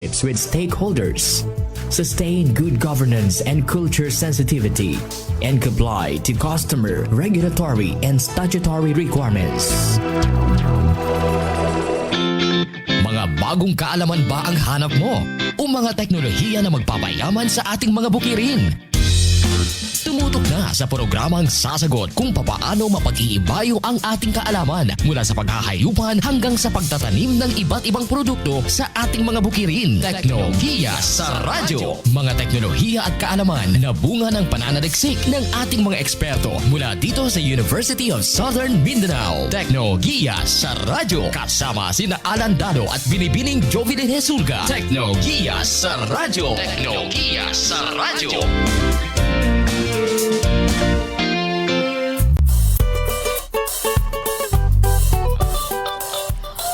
with stakeholders, sustain good governance and culture sensitivity, and comply to customer, regulatory, and statutory requirements. Mga bagong kaalaman ba ang hanap mo? O mga teknolohiya na magpapayaman sa ating mga bukirin? Tumutok na sa programang sasagot kung papaano mapag-iibayo ang ating kaalaman mula sa paghahayupan hanggang sa pagtatanim ng iba't ibang produkto sa ating mga bukirin. Teknolohiya sa radyo. Mga teknolohiya at kaalaman na bunga ng pananaliksik ng ating mga eksperto mula dito sa University of Southern Mindanao. Teknolohiya sa radyo. Kasama sina Alan Dano at Binibining Jovelyn Hesulga. Teknolohiya sa radyo. Teknolohiya sa radyo.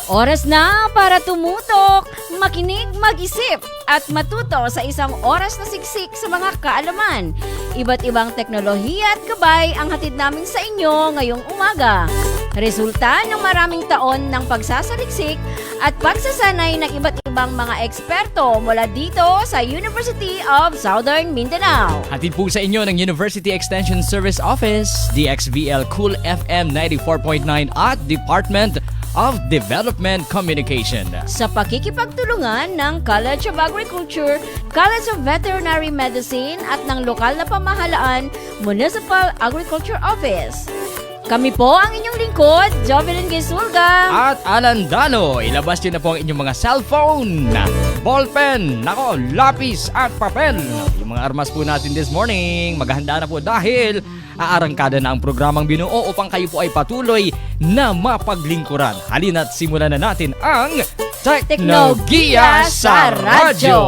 Oras na para tumutok, makinig, mag-isip at matuto sa isang oras na siksik sa mga kaalaman. Iba't ibang teknolohiya at gabay ang hatid namin sa inyo ngayong umaga. Resulta ng maraming taon ng pagsasaliksik at pagsasanay ng iba't ibang mga eksperto mula dito sa University of Southern Mindanao. Hatid po sa inyo ng University Extension Service Office, DXVL Cool FM 94.9 at Department of Development Communication. Sa pakikipagtulungan ng College of Agriculture, College of Veterinary Medicine at ng lokal na pamahalaan, Municipal Agriculture Office. Kami po ang inyong lingkod, Jovelyn Hesulga. At Alan Dano, ilabas nyo na po ang inyong mga cellphone, ballpen, lapis at papel. Yung mga armas po natin this morning, maghahanda na po dahil aarangkada na ang programang binuo upang kayo po ay patuloy na mapaglingkuran. Halina't simulan na natin ang Teknolohiya sa Radyo.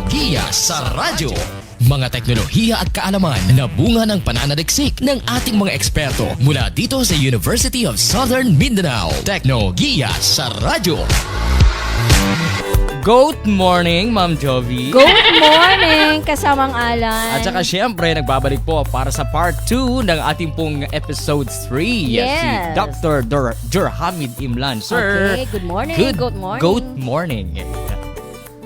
Teknolohiya sa radyo. Mga teknolohiya at kaalaman na bunga ng pananaliksik ng ating mga eksperto mula dito sa University of Southern Mindanao. Teknolohiya sa radyo. Good morning, Ma'am Jovi. Good morning, kasamang Alan. At saka syempre, nagbabalik po para sa part 2 ng ating pong episode 3. Yes. Si Dr. Jorhamid Imlan. Sir, Okay, good morning. Good morning. morning.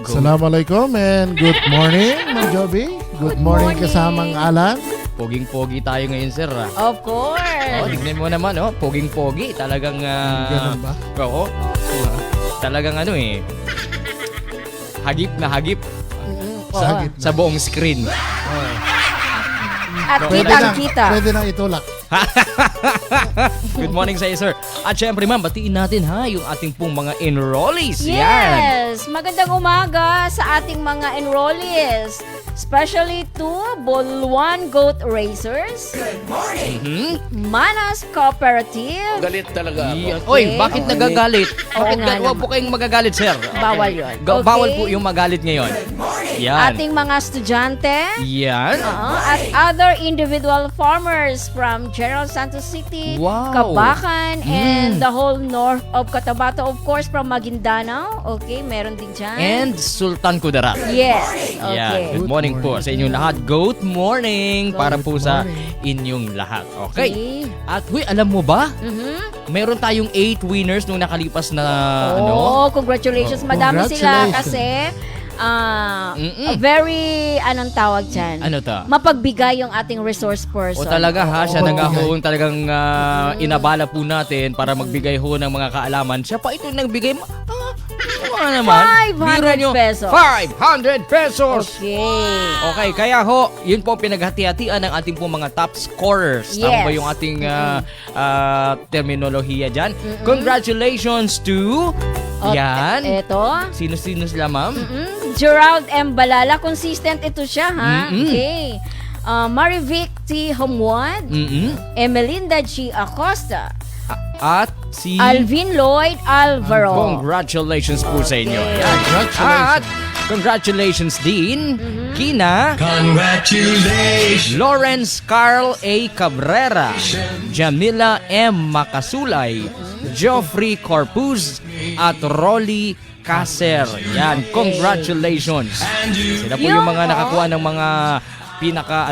Assalamualaikum and good morning, Ma'am Jovi. Good morning, kasamang Alan. Poging-pogi tayo ngayon, sir. Of course. Tignan mo naman, poging-pogi. Talagang, Ganun ba? Oo. Talagang hagip na hagip Sa gitna. sa buong screen. At kitang-kita. Pwede nang itulak. Good morning sa iyo, sir. At syempre, ma'am, batiin natin yung ating pong mga enrollees. Yan. Yes! Magandang umaga sa ating mga enrollees. Especially to Bolwan Goat Racers, Manas Cooperative. Galit talaga ako. Oy, bakit nagagalit? Oo Bakit nga Huwag naman. po kayong magagalit, sir. Bawal yun. Okay. Bawal po yung magalit ngayon. Yan. Ating mga estudyante. Yan. At other individual farmers from General Santos City, Wow. Kabakan, and the whole north of Cotabato, of course, from Maguindanao. Okay, meron din dyan. And Sultan Kudarat. yes. Yan. Okay. Good morning po sa inyong lahat. Good morning para po sa inyong lahat. Okay. Okay. At alam mo ba? Mhm. Meron tayong 8 winners nung nakalipas na Oh, congratulations. Madami sila Congratulations. kasi very, anong tawag dyan? Ano to? Mapagbigay yung ating resource person. O talaga siya Oo. naghahoon talagang inabala po natin para magbigay ho ng mga kaalaman. Siya pa ito nagbigay. Naman. 500 Biro nyo, pesos. 500 pesos! Okay. Okay, kaya yun po pinaghati-hatian ng ating po mga top scorers. Tama Yes. ba yung ating terminolohiya dyan? Congratulations to... Yan. Eto. Sino-sino sila, ma'am? Gerald M. Balala. Consistent ito siya, ha? Mm-mm. Okay. Marivic T. Humwad. Emelinda G. Acosta. At si... Alvin Lloyd Alvaro. Congratulations po sa inyo. Okay. Yan. Congratulations. At congratulations din kina Congratulations! Lawrence Carl A. Cabrera, Jamila M. Makasulay, Geoffrey Corpuz at Rolly Caser. Yan, congratulations. Sila po yung mga nakakuha ng mga pinaka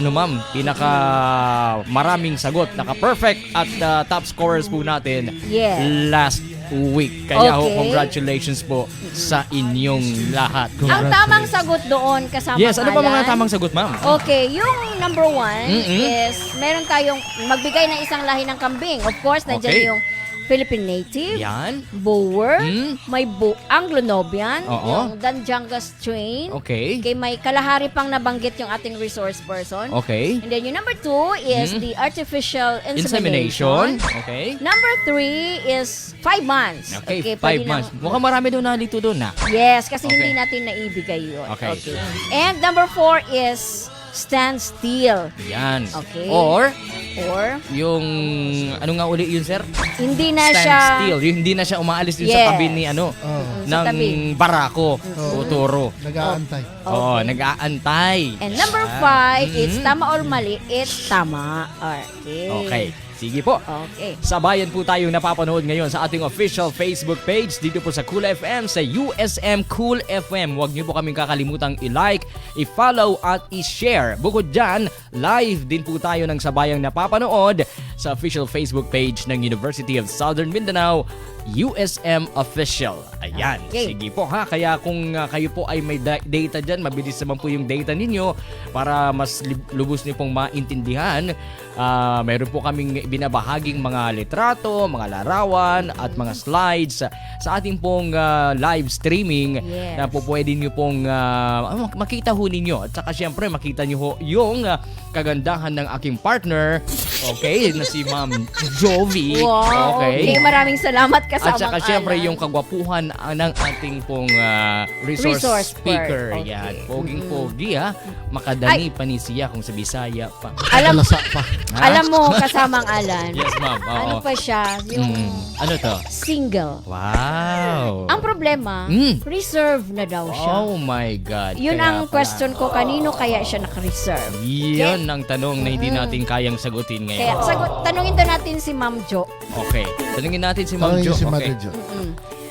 maraming sagot, naka-perfect at top scorers po natin Yes. last week. Kaya ho, Okay. congratulations po sa inyong lahat. Ang tamang sagot doon kasama Yes, ano pa mga Alan? tamang sagot, ma'am? Okay, yung number 1 Mm-mm. is meron tayong magbigay ng isang lahi ng kambing. Of course, nandiyan Okay. yung Philippine Native, Yan. Boer, Mm. may Anglo-Nubian, Oo. yung Danjangas Strain. Okay. Okay, may kalahari pang nabanggit yung ating resource person. Okay. And then yung number 2 is Mm. the artificial Insemination. insemination. Okay. Number 3 is 5 months. Okay, 5 pwede months. lang- Mukhang marami doon nalito doon na. Yes, kasi Okay. hindi natin naibigay yun. Okay. And number 4 is stand still. Yan. Okay. Or, Or yung, ano nga uli yun, sir? hindi na Stand siya still. Yung hindi na siya umaalis dun Yes. sa tabi ni, ano, Oh, sa tabi. ng barako o toro. nag-aantay. Oo, nag-aantay. And number Yan. 5, it's Mhm. tama or mali, it's tama. Okay. Okay. Sige po. Okay. Sabayan po tayong napapanood ngayon sa ating official Facebook page dito po sa Cool FM, sa USM Cool FM. Huwag niyo po kaming kakalimutang i-like, i-follow at i-share. Bukod dyan, live din po tayo ng sabayang napapanood sa official Facebook page ng University of Southern Mindanao, USM Official. Ayan. Okay. Sige po ha. Kaya kung kayo po ay may data dyan, mabilis naman po yung data ninyo para mas lubos niyo pong maintindihan. Mayroon po kaming binabahaging mga litrato, mga larawan at mga slides sa ating pong live streaming Yes. na po pwede niyo pong makita ho ninyo. At saka syempre makita niyo ho yung kagandahan ng aking partner, okay, na si Ma'am Jovi. Wow. Okay. Maraming salamat kasama. At saka syempre yung kagwapuhan ng ating pong resource speaker. Okay. Yan. Poging-pogi ha. Makadani pa ni siya kung sa Bisaya pa. Alam, Kalasa pa. Ha? alam mo, kasamang Alan, Yes, ma'am. Oo. ano pa siya, yung Ano to? single. Wow. Ang problema, reserve na daw siya. Oh my God. Yun Kaya ang pala. question ko, kanino kaya siya naka-reserve? Yun ang tanong na hindi natin kayang sagutin Kaya ngayon. tanungin to natin si Ma'am Jo. Okay. Tanungin natin si Ma'am Tanungin Jo. si Okay. Mother Jo.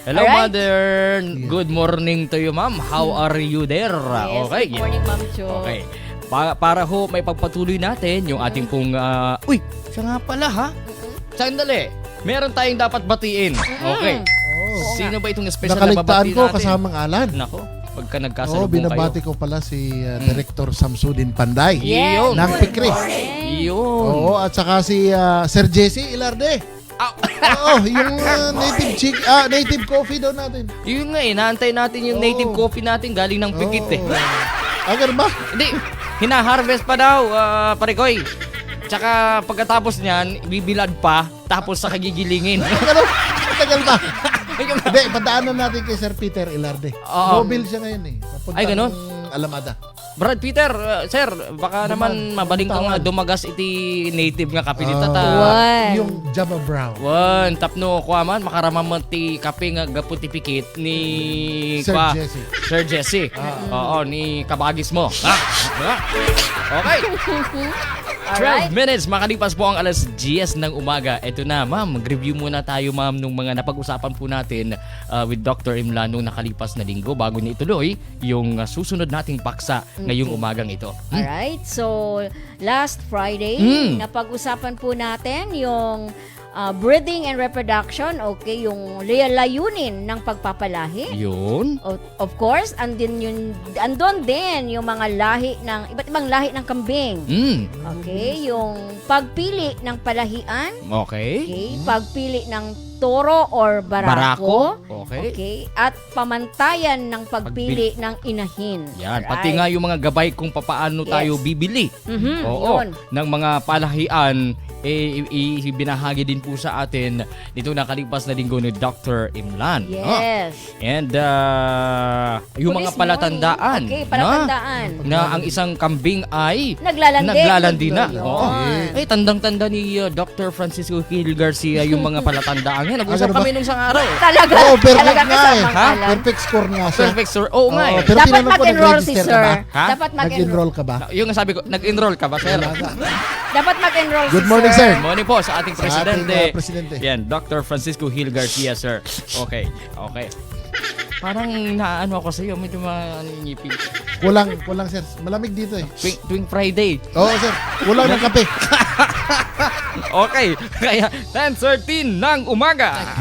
Hello, Alright. Mother. Good morning to you, ma'am. How are you there? Yes, Okay. good morning, Ma'am Jo. Okay. Para ho may pagpatuloy natin yung ating pong uy, siya nga pala ha. Sandali. Meron tayong dapat batiin. Okay. Oh. Sino ba itong special na Nakaligtaan babati ko natin? kasamang Alan. Nako, pagka Oh, nagkasalubong binabati kayo. ko pala si Director Samsudin Panday. Yes. Yun. Ng Pikri. Yun. Oo, at saka si Sir Jesse Ilarde. Ah, Oo, yung native coffee daw natin. yun nga eh, naantay natin yung native Oo. coffee natin galing ng Pikit eh. Agar ba? Hindi, hina-harvest pa daw, parekoy. Tsaka pagkatapos niyan, bibilad pa, tapos sa kagigilingin. Ano? Tagal ba? Hindi, padaanan natin kay Sir Peter Ilarde. Oo. Mobile siya ngayon eh. Papunta Ay, ganun? ng Alamada. Brad Peter, sir, baka naman mabaling ka nga dumagas iti native nga kape ni tata. Wan. Yung Java Brown. Wan, tapno ko man makaramam ti kape nga gaputi pikit ni Sir kwa- Jesse. Sir Jesse. Oo, ni kabagis mo. Okay. 12 minutes, makalipas po ang alas 10 ng umaga. Ito na, ma'am, mag-review muna tayo, ma'am, nung mga napag-usapan po natin with Dr. Imlan nung nakalipas na linggo bago niya ituloy yung susunod nating paksa ngayong umagang ito. Alright, so last Friday, napag-usapan po natin yung breeding and reproduction, okay, yung layunin ng pagpapalahi. Yun. Of course, andon din yung mga lahi ng, iba't ibang lahi ng kambing. Okay, yung pagpili ng palahian, Okay. okay, pagpili ng toro or barako. Okay. Okay, at pamantayan ng pagpili ng inahin. Yan, Alright. pati nga yung mga gabay kung papaano tayo bibili. Oo, yun. ng mga palahian ibinahagi din po sa atin nito nakalipas na linggo ni Dr. Imlan. Yes. And yung mga Police palatandaan, morning. Okay, palatandaan. na ang isang kambing ay Naglalandi. naglalandi na. Yun. Oo. Ay, tandang-tanda ni Dr. Francisco Gil Garcia yung mga palatandaan yan. Nag-usap Ano ba? kami nung isang araw. Talaga. Oo, perfect talaga nga eh. kasamang Ha? alam. Perfect score nga siya. Perfect, sir. Oo nga eh. Pero Dapat tinanong ko, mag-enroll si nag-register ka sir. ba? Ha? Dapat mag-enroll. Nag-enroll ka ba? Yung sabi ko, nag-enroll ka ba, sir? Dapat mag-enroll Good si morning, sir. Good morning po sa ating Sa ating, presidente. presidente. Yan, Dr. Francisco Gil Garcia, sir. Okay, okay. Parang naano ako sa iyo, medyo ngipin. Kulang sir. Malamig dito eh. Tuwing Friday. Oo sir. Kulang ng kape. Okay, kaya 10:13 ng umaga.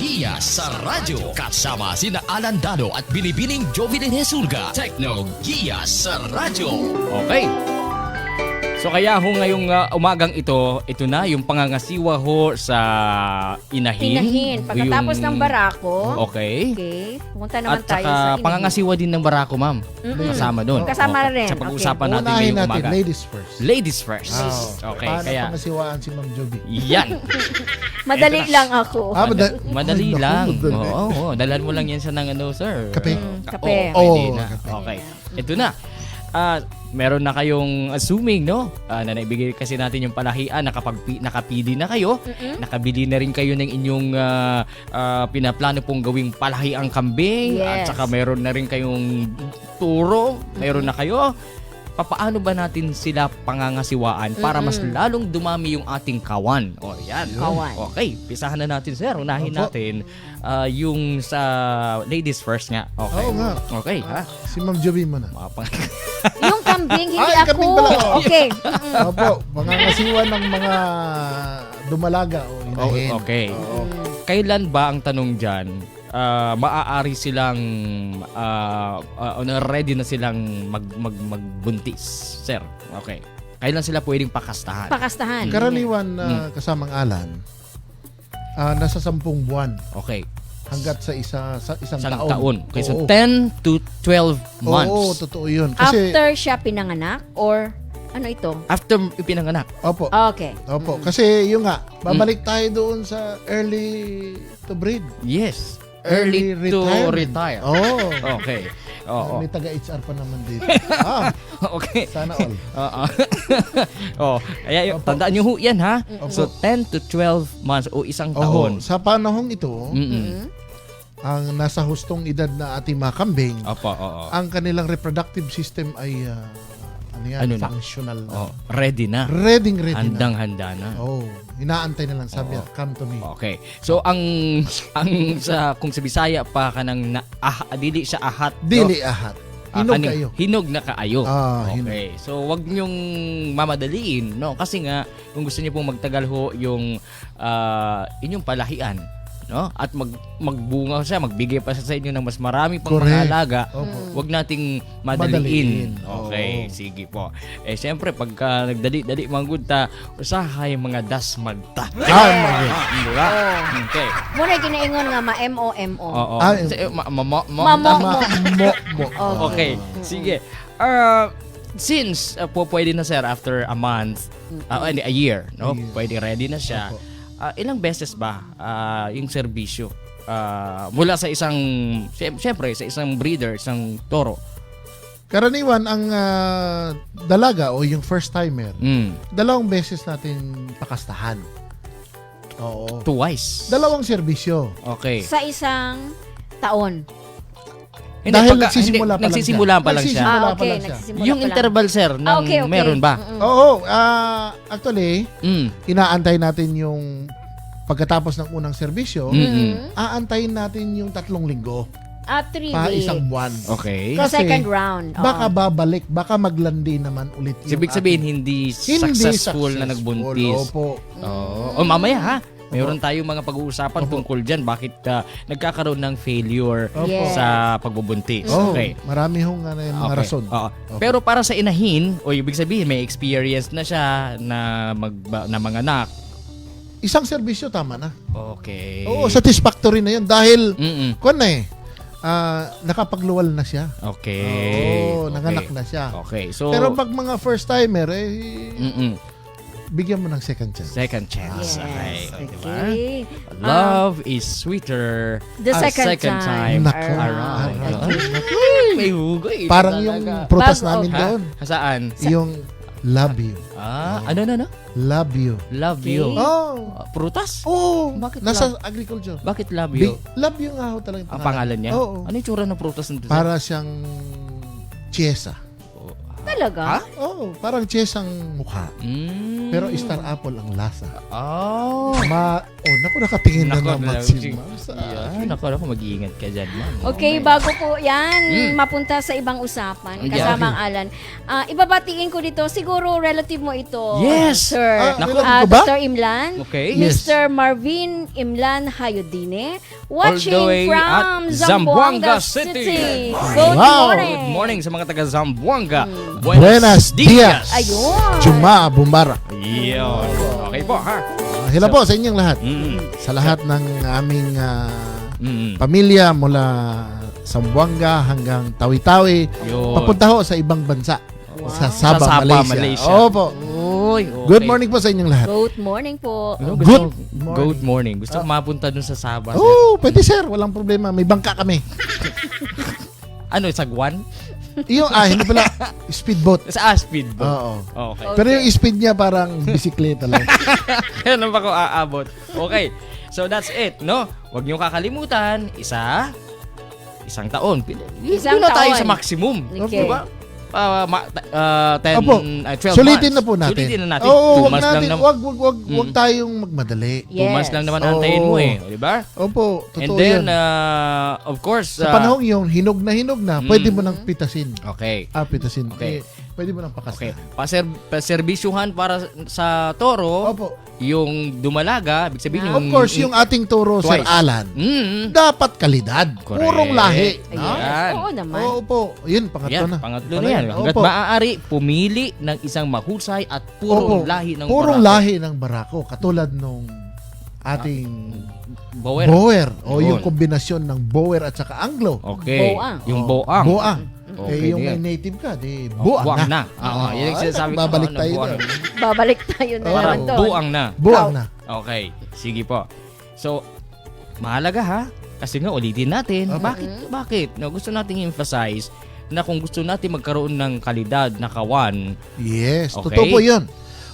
Teknolohiya sa radyo. Kasama sina Alan Dano at Binibining Jovelyn Hesulga. Teknolohiya sa radyo. Okay. So kaya ho ngayong umagang ito na yung pangangasiwa ho sa inahin. Inahin. Pagkatapos ng barako. Okay. Okay. Pumunta naman At tayo saka sa inahin. pangangasiwa din ng barako, ma'am. Kasama doon. Kasama rin. Sa pag-uusapan natin Unahin ngayong natin, umaga. ladies first. Ladies first. Oh, Okay, paano kaya pangasiwaan si Ma'am Joby? yan. Madali lang ako. Madali Ay, naku, lang. madali. Oo, dalhan mo lang yan sa ng ano, sir. Kape? Kape. Oo, pwede Oo, na. kape. Okay. Ito na. Meron na kayong assuming, no? Na naibigay kasi natin yung palahian, nakapili na kayo, nakabili na rin kayo ng inyong pinaplano pong gawing palahiang kambing, at Yes. saka meron na rin kayong turo, meron na kayo. Paano ba natin sila pangangasiwaan para mas lalong dumami yung ating kawan? O yan. Kawan. Okay, pisahan na natin, sir. Unahin Opo. natin yung sa ladies first nga. Okay. Oo nga. Okay, ha? Si Ma'am Joby mo na. Mga pang... Yung kambing, hindi Ay, ako. kambing pala. Okay. Opo, pangangasiwa ng mga dumalaga o inahin. Okay. Oo. Kailan ba ang tanong dyan? Maaari silang ready na silang magbuntis, sir. Okay. Kailan sila pwedeng pakastahan? Pakastahan. Karaniwan kasamang Alan, nasa 10 buwan Okay. hanggat sa isang Isang taon. taon. Okay, so Oo. 10 to 12 months. Oo, totoo yun. Kasi, After siya pinanganak or ano ito? After ipinanganak. opo, Okay. opo. Kasi yun nga, babalik tayo doon sa early to breed. Yes. Early to retirement. retire. Oo. Okay. Oo. May taga-HR pa naman dito. Okay. Sana all. Oo. Oh, kaya tandaan niyo ho 'yan, ha. So 10 to 12 months o isang taon. Sa panahong ito, Mm-mm. ang nasa hustong edad na ating mga kambing, Opo, oo. ang kanilang reproductive system ay Ano na? functional na. Oh, ready na. Ready na. Handang-handa na. Oh, inaantay na lang sabi, Oo. come to me. Okay. So ang sa kung sa Bisaya pa kanang dili siya ahat. no? Dili ahat. Hinog kayo. Hinog na kaayo. Hinog. Okay. So wag niyong mamadaliin, no? Kasi nga kung gusto niyo pong magtagal ho yung inyong palahian, no? At magbunga siya, magbigay pa siya sa inyo ng mas marami pang Correct. mga alaga. Opo. Wag nating Madaliin. madaliin. Okay, Oo. sige po. Siyempre pagka nagdali-dali manggod ta, usahay mga dasmagta. Diba? Okay. Muna ginaingon nga ma-MOMO. Oo. Ah, Mamo. Okay, sige. Since po pwede na sir after a month, a year, no? Pwede ready na siya. Opo. Ilang beses ba yung serbisyo mula sa isang syempre sa isang breeder, isang toro? Karaniwan ang dalaga o yung first timer, Mm. 2 beses natin pakastahan. Oo. Twice. 2 serbisyo. Okay. Sa isang taon. Dahil nagsisimula pa lang nagsisimula siya. pa lang siya. Nagsisimula pa Okay, lang siya. nagsisimula Yung pa lang. interval sir ng Okay. meron ba? Oo, actually, Mm. inaantay natin yung pagkatapos ng unang serbisyo, Mm-mm. aantayin natin yung 3 linggo 3 pa weeks. isang buwan. Okay. Sa Kasi, second round. Oo. Baka babalik, baka maglandi naman ulit yung Ibig sabihin ating- hindi Hindi successful na nagbuntis. Opo. Oh, mamaya ha. Mayroon tayong mga pag-uusapan tungkol dyan. Bakit nagkakaroon ng failure Yes. sa pagbubuntis. Oh, Okay. marami hong mga Okay. rason. Oo. Pero para sa inahin, o ibig sabihin may experience na siya na manganak. Isang serbisyo tama na. Okay. Oo, satisfactory na yun dahil Mm-mm. kuwan na nakapagluwal na siya. Okay. Oo, nanganak Okay. na siya. Okay. So, Pero pag mga first timer, mm-mm. bigyan mo ng second chance. Second chance. Yes. Okay. Diba? Okay. Love is sweeter The second time. Nako. around. Aray. May hugoy. Parang yung prutas Bago. namin Ha? doon. Saan? Yung love you. Ano? Love you. Love you. Oh. Prutas? Oo. Bakit Nasa agriculture. Bakit love you? Love you nga ho talaga. Ang pangalan niya? Oo. Ano yung tsura ng prutas nito? Para siyang chiesa. Talaga? Oo, parang chess ang mukha. Pero star apple ang lasa. Oh. Naku, nakatingin na Nako, naman nako, si sige. ma'am sa Yan, ako mag-iingat ka dyan, ma'am. Okay, bago po yan, mapunta sa ibang usapan, kasama ang Alan. Ibabatiin ko dito, siguro relative mo ito, Yes! Sir. Naku, ko ba? Dr. Imlan, Okay. Yes. Mr. Marvin Imlan Hayodine, watching All the way from at Zamboanga Zamboanga City. City. Good Wow. morning. Good morning sa mga taga Zamboanga. Buenos dias. Ayun. Chuma Bumbara. Yun. Okay po, ha? Hello po sa inyong lahat. Mm. Sa lahat ng aming Mm. pamilya mula Zamboanga hanggang Tawi-Tawi. Yun. Papunta ho sa ibang bansa. Sa Sa Sabah, Sabah, Malaysia. Malaysia. Opo. Uy, okay. Good morning po sa inyong lahat. Good morning po. Ano, Good gusto, good morning. Gusto ko mapunta dun sa Sabah. sir. Oh, pwede sir. Walang problema. May bangka kami. Ano, sagwan? Yung, hindi pala, speedboat. Sa Aspid ba? Oo. Okay. Pero yung speed niya parang bisikleta lang. Kaya naman ako aabot. Okay. So that's it, no? Huwag niyo kakalimutan, isang taon. Isang Doon na tayo taon. sa maximum. Okay. Diba? 10, Opo. 12 Sulitin months. na po natin. Sulitin na natin. Oo, 2 wag months lang natin. naman. Wag tayong magmadali. 2 months Yes. lang naman antayin mo Oo. eh. Di ba? Opo, totoo And then, yan. of course, Sa panahong yun, hinog na, pwede mo nang pitasin. okay. Pitasin. Okay. Pwede mo nang pakasta. Okay. Paserbisyuhan para sa toro, Opo. yung dumalaga, ibig sabihin Of course, yung ating turo, Sir Twice. Alan, dapat kalidad. Correct. Purong lahi. Ayan. Yan. Oo naman. Oo po. Yun, pangatlo Yan, na. pangatlo na yan. Hanggat Opo. maaari, pumili ng isang mahusay at purong Opo. lahi ng Purong barako. lahi ng barako. Katulad nung ating Bower. Boer. O Yun. yung kombinasyon ng Boer at saka Anglo. Okay. Boang. Yung boang. Boang. Okay, yung yan. may native ka, di Buang buang na. na. Oo, yan yung sinasabi ko. Babalik Ano, tayo buang. doon. Babalik tayo na Parang naman doon. buang na. Buang na. Okay. Sige po. So, mahalaga ha. Kasi nga, ulitin natin. Opo. Bakit? No, gusto nating emphasize na kung gusto natin magkaroon ng kalidad na kawan, Yes, Okay. totoo po yun.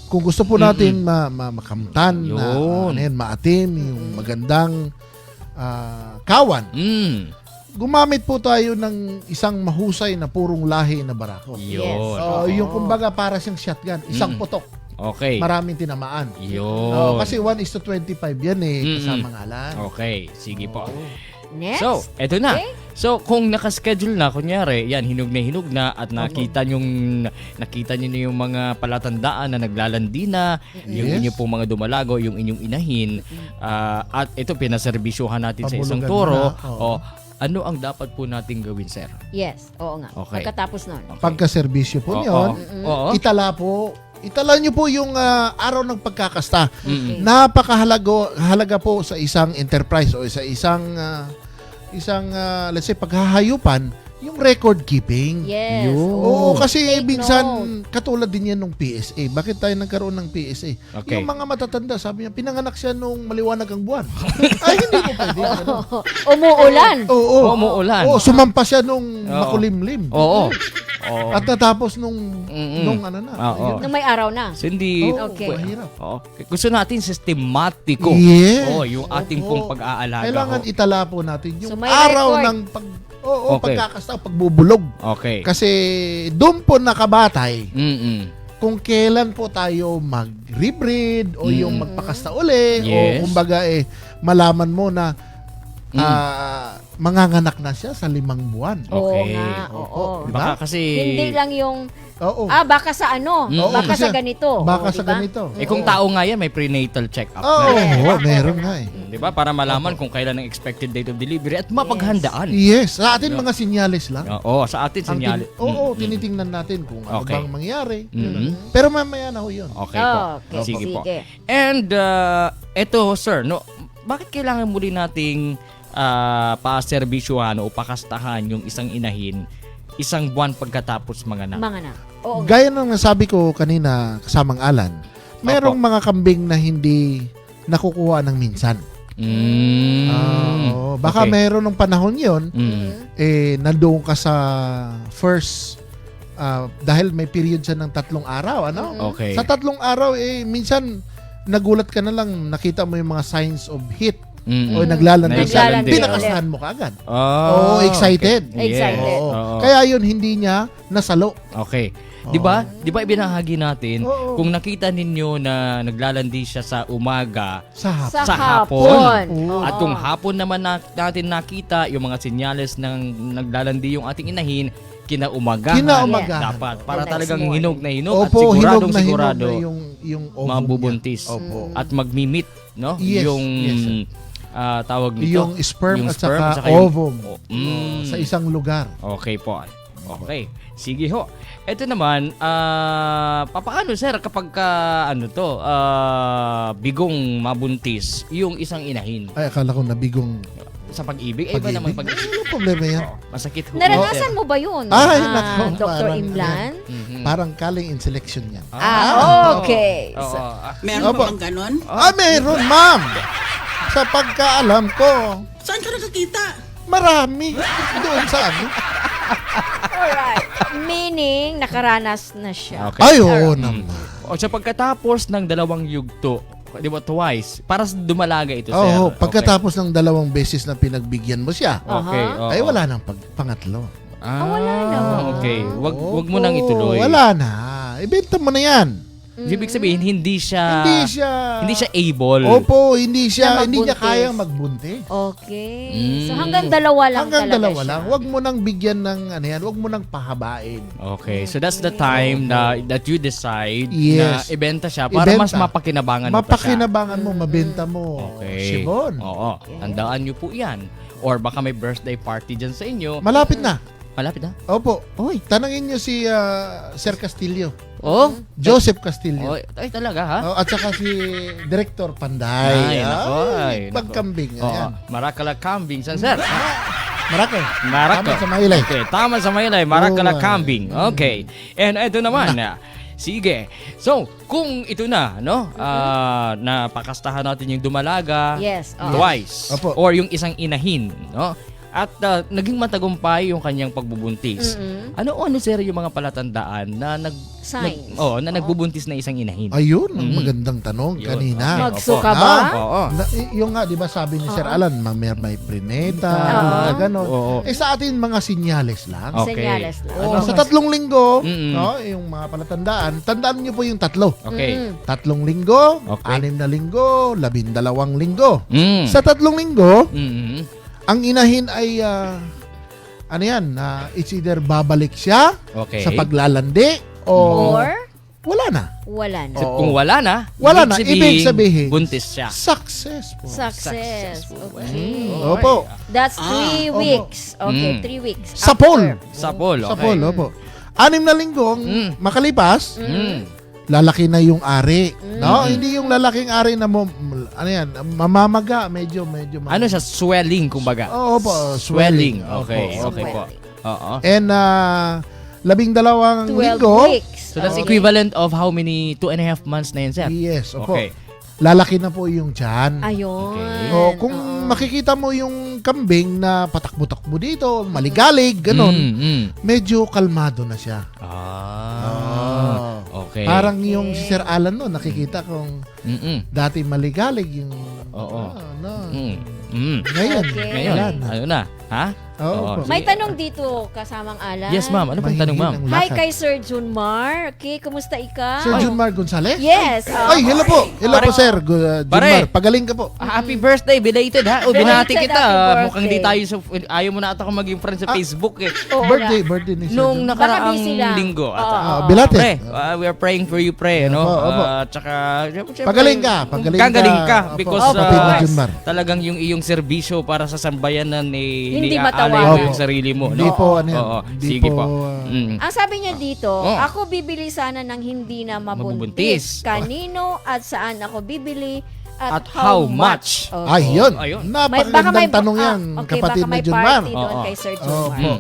Kung gusto po natin makamtan, na, Yun. maatim, yung magandang kawan, gumamit po tayo ng isang mahusay na purong lahi na barako. yun. Yung kumbaga para siyang shotgun, isang putok, Okay. maraming tinamaan. Yun. Kasi 1:25 yan kasama ngalan. Okay, sige po. Next. So, eto na. Okay. So, kung nakaschedule na, kunyari, yan, hinug na at nakita nyo na yung mga palatandaan na naglalandi na, yung Yes. inyo pong mga dumalago, yung inyong inahin, at ito, pinaserbisyuhan natin sa isang Pabulugan toro. na, oo. Ano ang dapat po natin gawin, sir? Yes, oo nga. Okay. Pagkatapos nun. Pagka-serbisyo po Oo. yun, Oo. itala nyo po yung araw ng pagkakasta. Okay. Napakahalaga po sa isang enterprise o sa isang let's say paghahayupan yung record keeping. Yes. Oo, kasi Take minsan note. katulad din yan ng PSA. Bakit tayo nagkaroon ng PSA? Okay. Yung mga matatanda, sabi niya, pinanganak siya nung maliwanag ang buwan. Ay, hindi mo pwede. Umuulan. Oo. Umuulan. Oo, sumampa siya nung Oo. makulimlim. Oo. Oo. At natapos nung Mm-mm. ano na. Oo. Nung may araw na. So, hindi... Oo, Okay. mahirap. Oo. Gusto natin sistematiko. Yes. Yung ating Oo. pong pag-aalaga. Kailangan ho. itala po natin yung So, may araw record. ng Okay. pagkakasta, pagbubulog. Okay. Kasi doon po nakabatay kung kailan po tayo mag-rebreed o yung magpakasta uli Yes. o kumbaga malaman mo na manganganak na siya sa 5 buwan. Oo Okay. nga, oo. Diba? Baka kasi... Hindi lang yung, Oo. baka sa ano, Oo, baka kasi sa ganito. Baka Oo, sa diba? ganito. kung tao nga yan, may prenatal check-up Oo, na. meron nga eh. Di ba? Para malaman kung kailan ang expected date of delivery at mapaghandaan. Yes, sa atin mga sinyalis lang. Oo, sa atin Ang sinyal. tinitingnan natin kung ano Okay. bang mangyari. Mhm. Pero mamaya na ho yun. Okay po. Okay, Sige po. sige. And eto, sir, no, bakit kailangan muli nating paserbisyuhan o pakastahan yung isang inahin isang buwan pagkatapos manganak? Mga na. Oo nga. Gaya ng nasabi ko kanina kasamang Alan, merong mga kambing na hindi nakukuha ng minsan. Baka Okay. meron ng panahon yon nandoon ka sa first dahil may period siya ng 3 araw, ano? Okay. Sa 3 araw minsan nagulat ka na lang, nakita mo yung mga signs of heat Mm. o naglalandi siya, Naglalandi pinakasahan mo kaagad. Oh, Excited. Excited. Oo. Oo. Kaya yun, hindi niya nasalo. Okay. 'Di ba? 'Di ba ibinahagi natin Oo. kung nakita ninyo na naglalandi siya sa umaga Sa hapon. Sa hapon. hapon. Oo. at kung hapon naman natin nakita yung mga senyales ng naglalandi yung ating inahin, kinaumagahan. Kinaumagahan. Dapat para The next talagang morning. hinog na hinog at Opo, hinog siguradong na hinog sigurado na yung ovum mabubuntis. niya. Opo. At magmi-meet, no? Yes, Yung yes, sir. tawag nito. Yung sperm Yung at sperm saka saka yung- ovum. Sa isang lugar. Okay po. Okay. Sige ho. Ito naman, papaano sir kapag bigong mabuntis yung isang inahin Ay, akala ko nabigong sa pag-ibig? Ay, ba naman pag-ibig. pag-ibig? Ano problema yan? Masakit ho. Naranasan mo ba yun? Ay, nako, Dr. parang Imlan? Mhm. Parang kaling in selection yan. Okay. Oo. So, Meron Opo. pa bang ganon? Meron, ma'am. Sa pagkaalam ko, Saan ka nakakita? marami. Doon sa ano. alright. Meaning, nakaranas na siya. Okay. Ay, oo naman. O sa pagkatapos ng dalawang yugto, di ba twice, para dumalaga ito sir. Oo, pagkatapos ng 2 beses na pinagbigyan mo siya, Okay. oo. ay wala nang pangatlo. wala na. Okay. Wag mo Opo, nang ituloy. Wala na. Ibenta mo na yan. Ibig sabihin, hindi siya Hindi siya able. Opo, hindi Na hindi niya magbuntis. kayang magbuntis. Okay. Mm. So, hanggang 2 lang Hanggang talaga 2 siya. lang. Huwag mo nang bigyan ng ano yan, huwag mo nang pahabain. Okay, so that's the time that you decide Yes. na ibenta siya para Ibenta. mas mapakinabangan mo pa siya. Mapakinabangan mo, mabenta mo. Okay. Sibon. Oo. Tandaan niyo po yan. Or baka may birthday party dyan sa inyo. Malapit na. Malapit na? Opo. Oy. Tanangin niyo si Sir Castillo. Oh? Joseph Castillo. Oy. Ay, talaga ha? Oh, at saka si Director Panday. Ay, nako, ay, nako. Pagkambing. Oo. Ayan. Marakala Kambing. San sir? Marako. Marako. Tama sa Maylay. Okay, tama sa Maylay. Marakala Oo, Kambing. Okay. And ito naman. Sige. So, kung ito na, no? Napakastahan natin yung dumalaga Yes. twice. Opo. Or yung isang inahin, no? At naging matagumpay yung kanyang pagbubuntis. Ano sir yung mga palatandaan na Signs. nagbubuntis na isang inahin? Ayun, ang magandang tanong Yun. kanina. Magsuka Opo. ba? Oo. Yung nga, di ba sabi ni Sir Alan, may prenatal, Oo. gano'n. Oo. Sa atin, mga sinyales lang. Okay. Senyales lang. Oo, sa 3 linggo, Mm-mm. no, yung mga palatandaan, tandaan niyo po yung 3. Okay. 3 linggo, Okay. 6 na linggo, 12 linggo. Mm. Sa 3 linggo, Mm-mm. ang inahin ay, it's either babalik siya Okay. sa paglalandi o Or, wala na. wala na. So, kung wala na, Wala na, ibig sabihin, buntis siya. Successful. Success. Okay. Opo. That's 3 Opo. weeks. Okay, Mm. 3 weeks. Sa poll. Sa pool, okay. Sa poll, opo. 6 na linggong makalipas, Mm. lalaki na yung ari. No, hindi yung lalaking ari na mamamaga, medyo Ano siya? Swelling, kumbaga. Oo po, Swelling. Opo, Okay, opo. okay po. Oo. And 12 12 linggo, weeks. So that's Okay. equivalent of how many 2.5 months na yun, sir? yes, opo. Okay. Lalaki na po yung tiyan. Ayun. Okay. Kung makikita mo yung kambing na patakbo-takbo dito, maligalig, ganun, medyo kalmado na siya. Ah. Okay. Parang yung si Sir Alan no, nakikita kong dati maligalig yung Oo. no. Ngayon, Okay. ngayon, Wala na. ano na? Ha? Oo po. May tanong dito kasamang Alan. Yes, ma'am. Ano pong tanong, ma'am? Mahigit ang Hi lakad. kay Sir Junmar. Okay, kumusta ika? Sir Junmar Gonzales? Yes. Ay, hello po. Hello po, Sir. Pare. Junmar, pagaling ka po. Happy birthday, belated ha? O, binati Belated kita. happy Mukhang di birthday. tayo ayaw mo na ata akong maging friend sa Facebook eh. Oo Birthday ni Sir Nung Junmar. Baka nakaraang busy lang. linggo. Oo. Bilate. Pre, we are praying for you, pre. No? Opo, opo. Tsaka, syempre, Pagaling ka. Pagaling Gagaling ka. Opo, Because kapatid ni Junmar. talagang yung iyong serbisyo para sa sambayanan Hindi ni matawagan. mo yung sarili mo. Hindi No? po, ano yan. Oo. Hindi Sige po, po. Mm. Ang sabi niya dito, Oh. ako bibili sana ng hindi na Mabubuntis. mabuntis. Kanino at saan ako bibili At how much? Okay. Ay, yun. Ayun. Napakagandang tanong yan, okay, kapatid baka ni may Junmar. party doon Oo. kay Sir Opo. Junmar.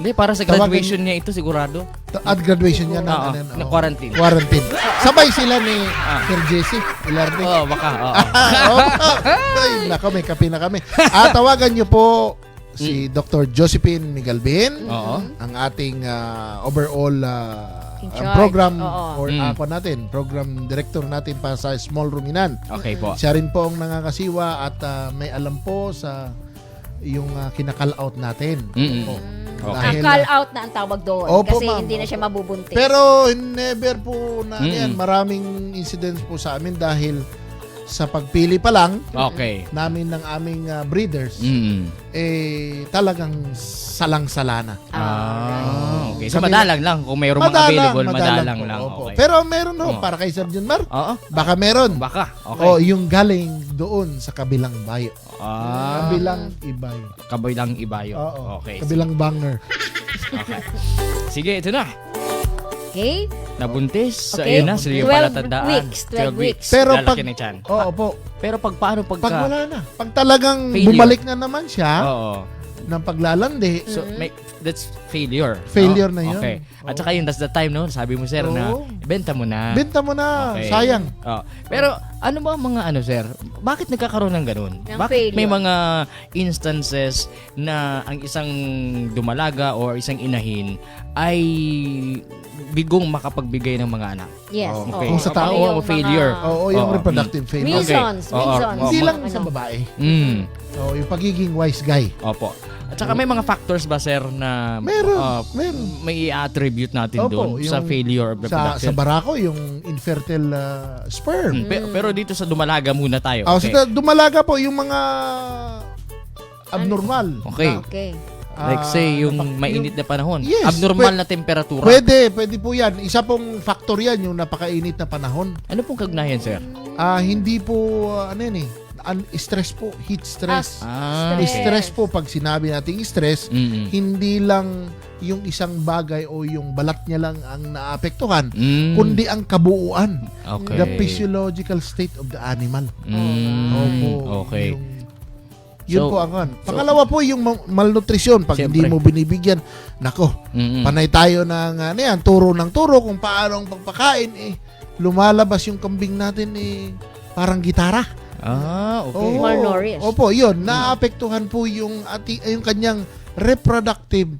Hindi, para sa Tawagan- graduation niya ito, sigurado. At graduation niya ng, Oo, na quarantine. quarantine. Sabay sila ni Sir Jesse Ilarde. Oo, baka. Oo. Ay, nako, may kape na kami. Tawagan niyo po si Dr. Josephine Migalbin, Oo. ang ating overall In ang charge. program Oo. or ako natin, program director natin para sa Small Ruminant. Okay po. Siya rin po ang nangangasiwa at may alam po sa yung kinakal out natin. Mm-mm. Opo. Okay. Ang call out na ang tawag doon. Opo, kasi ma'am. hindi na siya mabubuntis. Pero never po na Mm-mm. yan. Maraming incidents po sa amin dahil sa pagpili pa lang Okay. namin ng aming breeders, Mm. talagang salang-salana. Okay. So madalang lang kung mayroong mga available, madalang po, lang. opo. Okay. Pero meron ho, Oo. para kay Sir Junmar, Oo. baka meron. Baka. Okay. O, yung galing doon sa kabilang bayo. Kabilang ibayo. Kabilang ibayo. Oo. Okay. Kabilang banger. Okay. Sige, ito na. Okay? Nabuntis. So, Okay. ayun na. So, yung 12 palatandaan. weeks, 12 weeks. Pero Lalaki pag- na tiyan. Oo po. Pero pag paano pagka... Pag wala na. Pag talagang Failure. bumalik na naman siya Oo. ng paglalandi, So, that's failure. Failure no? na yun. Okay. At saka yun, that's the time, no? Sabi mo, sir, na Oo. benta mo na. benta mo na. Okay. Sayang. Oh. Pero ano ba ang mga sir? Bakit nagkakaroon ng ganun? Ng Bakit may failure. mga instances na ang isang dumalaga o isang inahin ay bigong makapagbigay ng mga anak? Yes. Oo. Okay. Kung sa tao, Ano yung o failure. mga Oo, yung Oo. reproductive failure. Reasons. Okay. Oo. Reasons. Hindi Oo. lang Ano? sa babae. Mm. Oo, yung pagiging wise guy. Opo. At saka may mga factors ba, sir, na Meron. Meron. may i-attribute natin Opo, doon sa yung failure of Sa reproduction? barako, yung infertile sperm. Pero dito sa dumalaga muna tayo. Ah, Okay. so, dumalaga po yung mga abnormal. Okay. na, Okay. Like say, yung napak- mainit na panahon. Yes, Abnormal na temperatura. Pwede po yan. Isa pong factor yan, yung napakainit na panahon. Ano pong kagnayan, sir? Hindi po, stress po, heat stress. stress. Stress po, pag sinabi nating stress, Mm-mm. hindi lang yung isang bagay o yung balat niya lang ang naapektuhan, Mm. kundi ang kabuuan. Okay. The physiological state of the animal. Mm. Opo. Okay. Yun So- po ang ano. Pangalawa po yung malnutrition. Pag Siyempre. hindi mo binibigyan, nako, Mm-mm. panay tayo ng turo ng turo kung paano ang pagpakain. Lumalabas yung kambing natin parang gitara. Okay. Oo. Malnourished. Opo, yun. Naapektuhan po yung kanyang reproductive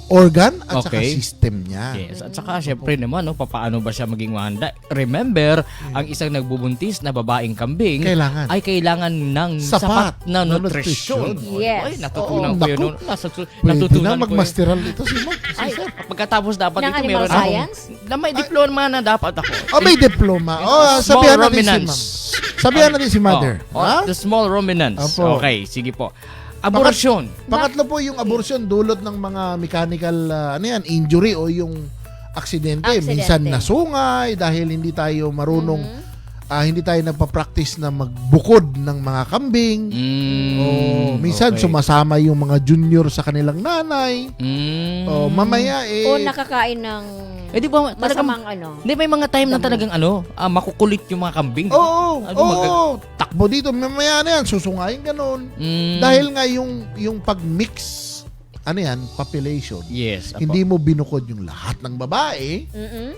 organ at saka Okay. system niya. Yes. At saka, syempre naman, no, paano ba siya maging mahanda? Remember, ang isang nagbubuntis na babaeng kambing Kailangan. ay kailangan ng sapat na na nutrisyon. nutrisyon. Yes. Ay, natutunan Oo. ko yun. Naku. Natutunan Pwede na ko yun. magmasteral ito si Mark. Ay, pagkatapos dapat Ng ito animal meron science? na may diploma na dapat ako. May diploma. Small Sabihan natin si ruminants. ma'am. Sabihan natin si mother. Ha? The small ruminants. Opo. Okay, sige po. Abortion. Pangatlo po yung abortion dulot ng mga mechanical injury o yung aksidente. Aksidente. Minsan nasungay dahil hindi tayo marunong hindi tayo nagpa-practice na magbukod ng mga kambing. Minsan okay. sumasama yung mga junior sa kanilang nanay. Mamaya O nakakain ng di ba talagang masamang ano. hindi may mga time na talagang makukulit yung mga kambing. di ba? Oo, Ano, oo. Takbo dito. Mamaya na yan, susungayin ganun. Dahil nga yung pag-mix, population. yes. Apo. Hindi mo binukod yung lahat ng babae. Mm-mm.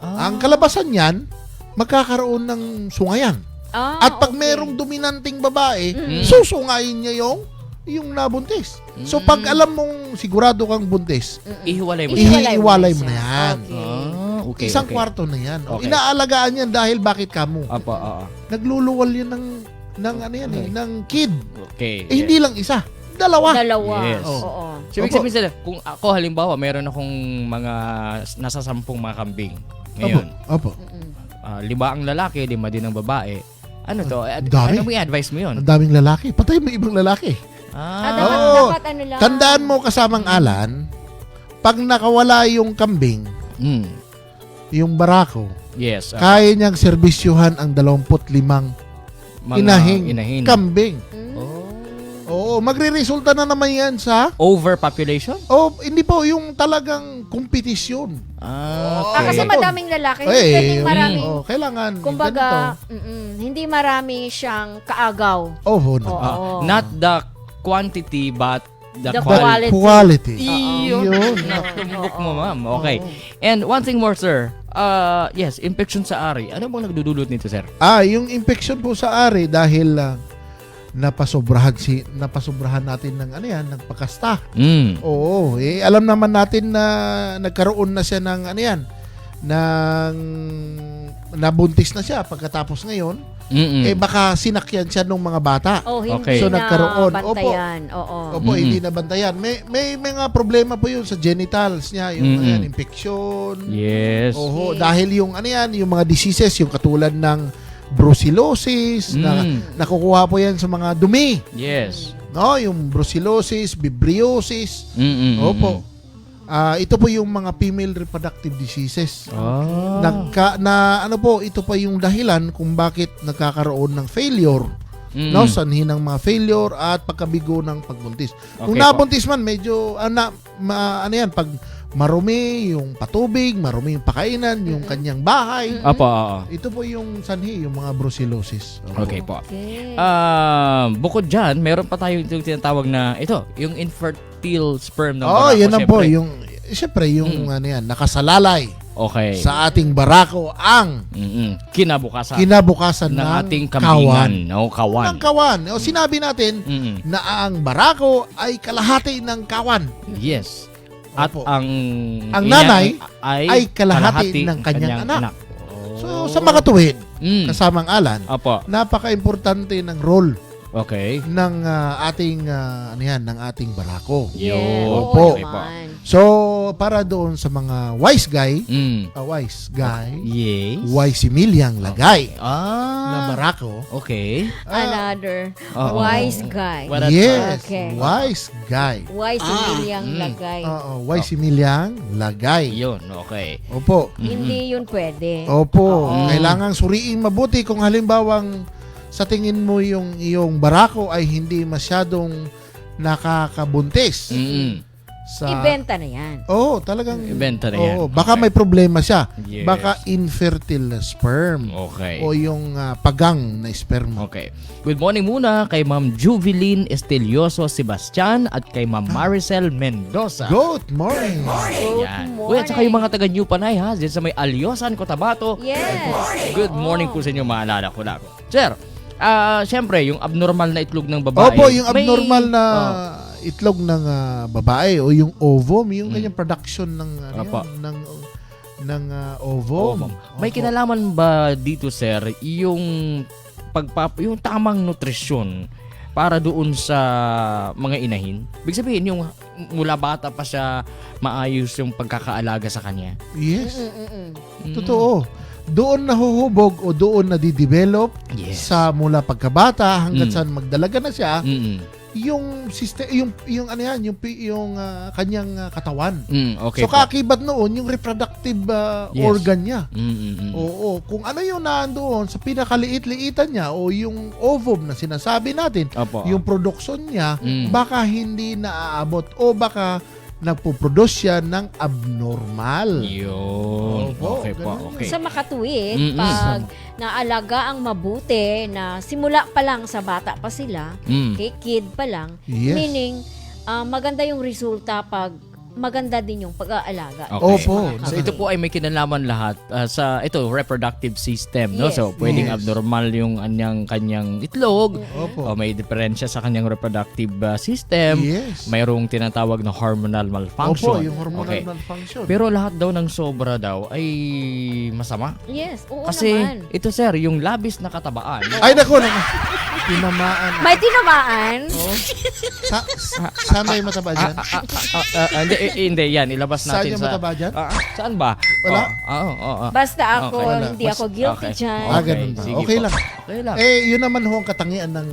Ang kalabasan niyan, magkakaroon ng sungayan. At pag okay. merong dominanting babae, susungayin niya yung nabuntis. So pag alam mong sigurado kang buntis, Ihiwalay mo. ihiwalay mo na yan. Okay. Okay. Isang okay. kwarto na yan. Okay. Inaalagaan yan dahil bakit kamo? Apo, oo. Nagluluwal yan ng kid. Okay. Hindi lang isa, dalawa. Dalawa. Yes. Oo. So, ibig sabihin sila, kung ako halimbawa, meron akong mga nasa 10 mga kambing ngayon. Opo. 5 ang lalaki, 5 din ang babae. Ano to? dami. Ano mo i-advise mo yun? Ang daming lalaki. Patay mo ibang lalaki. Dapat ano lang. Tandaan mo kasamang Alan, pag nakawala yung kambing, yung barako, Yes. kaya niyang serbisyuhan ang 25 mga inahing kambing. Oh. Oo, magre-resulta na naman yan sa Overpopulation? hindi po yung talagang kompetisyon. Okay. Kasi madaming lalaki. Hindi Eh, pwedeng maraming, kailangan kumbaga, ganito. hindi marami siyang kaagaw. Oo, Oo. Not the quantity but the The quality. quality. Yun. Yun. Natumbok mo, ma'am. Okay. And one thing more, sir. Yes, infection sa ari. Ano bang nagdudulot nito, sir? Yung infection po sa ari dahil napasobrahan natin ng ng pagkasta. Oo, alam naman natin na nagkaroon na siya ng ng nabuntis na siya pagkatapos ngayon, baka sinakyan siya ng mga bata. Oh, hindi Okay. So, na nagkaroon. bantayan. Oo. Opo, hindi na bantayan. May mga problema po yun sa genitals niya, yung infection. Yes. Oho, Yes. dahil yung yung mga diseases, yung katulad ng brucellosis, na nakukuha po yan sa mga dumi. Yes. No, yung brucellosis, bibriosis. Opo. Ito po yung mga female reproductive diseases. Ano po, ito pa yung dahilan kung bakit nagkakaroon ng failure. No, sanhi ng mga failure at pagkabigo ng pagbuntis. Kung Okay nabuntis man, medyo pag marumi yung patubig, marumi yung pakainan, yung kanyang bahay. Apo. Ito po yung sanhi, yung mga brucellosis. Opo. Okay po. Okay. Bukod dyan, meron pa tayong itong tinatawag na yung infertile sperm ng Oh, barako. yan ang po, syempre. siyempre yung nakasalalay Okay. sa ating barako ang Kinabukasan kinabukasan ng ating kawan. kambingan. No, kawan. Ng kawan. O sinabi natin na ang barako ay kalahati ng kawan. Yes. At Opo. ang nanay ay ay kalahati ng kanyang anak. So sa makatuwid, kasamang alan, Opo. napaka-importante ng role Okay. ng ating ng ating barako. Yes. Yo. Opo. Oo naman. So para doon sa mga wise guy, Yes. wise milyang lagay na Ah. barako. Okay. Another Oo. wise guy. What a- Yes, Okay. wise guy. Wise Emiliang lagay. Wise milyang lagay. Yun, okay. Opo. Hindi yun pwede. Opo. Kailangang suriin mabuti kung halimbawang sa tingin mo yung iyong barako ay hindi masyadong nakakabuntis sa Ibenta na yan. talagang Ibenta na yan. baka may problema siya. Yes. Baka infertile sperm Okay. o yung pagang na sperm. Okay. Good morning muna kay Ma'am Juveline Estelioso Sebastian at kay Ma'am Maricel Mendoza. Good morning. Yan. Uy, at saka yung mga taga New Panay ha, dyan sa may Alyosan, Cotabato. Yes. Good morning po sa inyo, maalala ko lang. Sir, syempre, yung abnormal na itlog ng babae. Opo, yung may- abnormal na itlog ng babae o yung ovum, yung kanyang production ng Opo. ng Oh, ovum. ma'am. May kinalaman ba dito, sir, yung yung tamang nutrisyon para doon sa mga inahin? Ibig sabihin, yung mula bata pa siya maayos yung pagkakaalaga sa kanya. Yes. Totoo. Doon nahuhubog o doon nadidevelop Yes. sa mula pagkabata hanggang saan magdalaga na siya yung system yung kanyang katawan. Okay So po. kakibat noon yung reproductive Yes. organ niya. Mm. Oo, kung ano yung nandoon sa pinakaliit-liitan niya o yung ovum na sinasabi natin, Opo. yung production niya, Mm. baka hindi naaabot o baka nagpo-produce siya ng abnormal. Yun. Opo, Okay po. ganun Okay. Sa makatuwid, Mm-mm. pag naalaga ang mabuti na simula pa lang sa bata pa sila, kay kid pa lang, Yes. meaning maganda yung resulta pag maganda din yung pag-aalaga. Okay. Opo. So ito po ay may kinalaman lahat sa reproductive system, no? Yes. So pwedeng Yes. abnormal yung kanyang itlog. Opo. O may diferensya sa kanyang reproductive system. Yes. Mayroong tinatawag na hormonal malfunction. Opo, yung hormonal Okay. malfunction. Pero lahat daw ng sobra daw ay masama. Yes, oo Kasi naman. ito sir, yung labis na katabaan. Ay, naku. Tinamaan. May tinamaan. Saan ba yung mataba dyan? Hindi, yan. Ilabas Saan natin yung sa... mataba dyan? Saan ba? Wala? Basta ako, Okay. Wala. hindi ako guilty Okay. dyan. Ganun ba? sige Okay po. lang. Okay lang. Yun naman ho ang katangian ng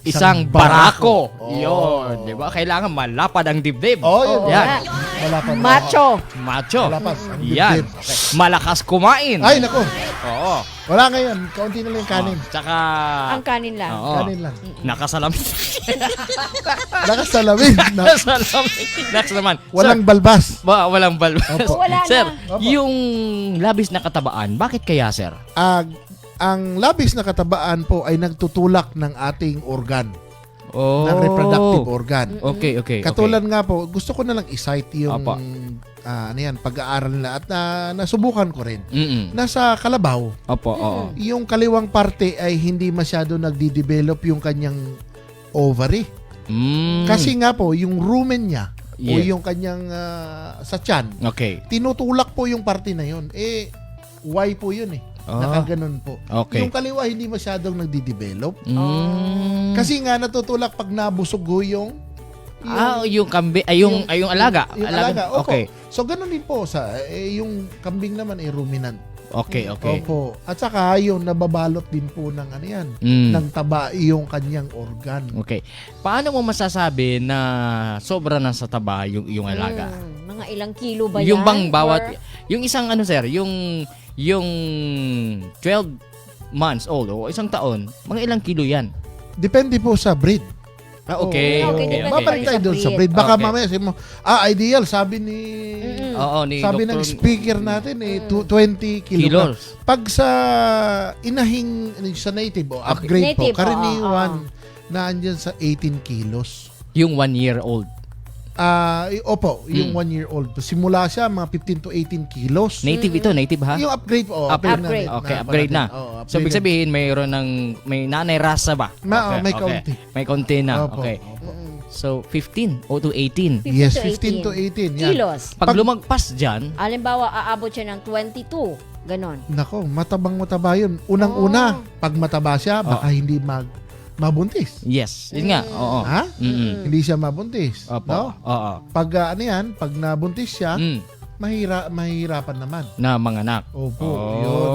Isang barako. Oh. Yun, di ba? Kailangan malapad ang dibdib. Oh, yun. Yan. Wala pa. Macho. Macho. Malapas ang Yan. dibdib. Okay. Malakas kumain. Ay, naku. Oo. Wala ngayon. Kaunti na lang yung kanin. Tsaka... Ang kanin lang. Oo. Kanin lang. Nakasalamin. Nakasalamin. Nakasalamin. Next naman. Walang balbas. Walang balbas. Opo. Wala Sir, na. Opo. yung labis na katabaan, bakit kaya, sir? Ang labis na katabaan po ay nagtutulak ng ating organ. Oh. Ng reproductive organ. Okay. Katulad nga po, gusto ko na lang i-cite yung Opo. pag-aaral nila at nasubukan ko rin. Mm-mm. Nasa kalabaw, Opo, oo. yung kaliwang parte ay hindi masyado nagdi-develop yung kanyang ovary. Mm. Kasi nga po, yung rumen niya o Yes. yung kanyang sa tiyan, Okay. tinutulak po yung parte na yun. Y po yun eh. Nakaganon po. Okay. Yung kaliwa hindi masyadong nagdi-develop. Kasi Kasi nga natutulak pag nabusog ho yung yung kambi ay yung alaga. Yung alaga. Opo. Okay. So ganun din po sa yung kambing naman ay ruminant. Okay. Opo. At saka yung nababalot din po ng ano yan, ng taba yung kanyang organ. Okay. Paano mo masasabi na sobra na sa taba yung alaga? Mga ilang kilo ba yan? Yung bang bawat Or- yung isang ano sir, yung 12 months old o isang taon, mga ilang kilo yan? Depende po sa breed. Okay. Okay, depende Babalik pa tayo rin sa doon sa breed. breed. Baka Okay. mamaya sabi mo, ideal, sabi ni Oo, ni sabi Dr. ng speaker natin 20 kilograms. kilos. Pag sa inahing sa native o upgrade po, Native, karaniwan na andyan sa 18 kilos. Yung 1 year old. Opo, yung 1 year old. Simula siya mga 15 to 18 kilos. Native ito, native ha? Yung upgrade po. Upgrade. Okay, upgrade na. So, ibig sabihin, may nanay rasa ba? May kaunti. May kaunti na. Opo, Okay. opo. So, 15 o to 18. Yes, 15 to 18. Yan. Kilos. Pag lumagpas dyan, Halimbawa, aabot siya ng 22. Ganon. Nako, mataba yun. Unang-una, pag mataba siya, baka hindi mabuntis. yes. Yun nga. Oo. Ha? Mm-mm. Hindi siya mabuntis. Opo. No? Oo. Pag ano yan, pag nabuntis siya, mahirapan naman. Na mga anak. Opo, yun.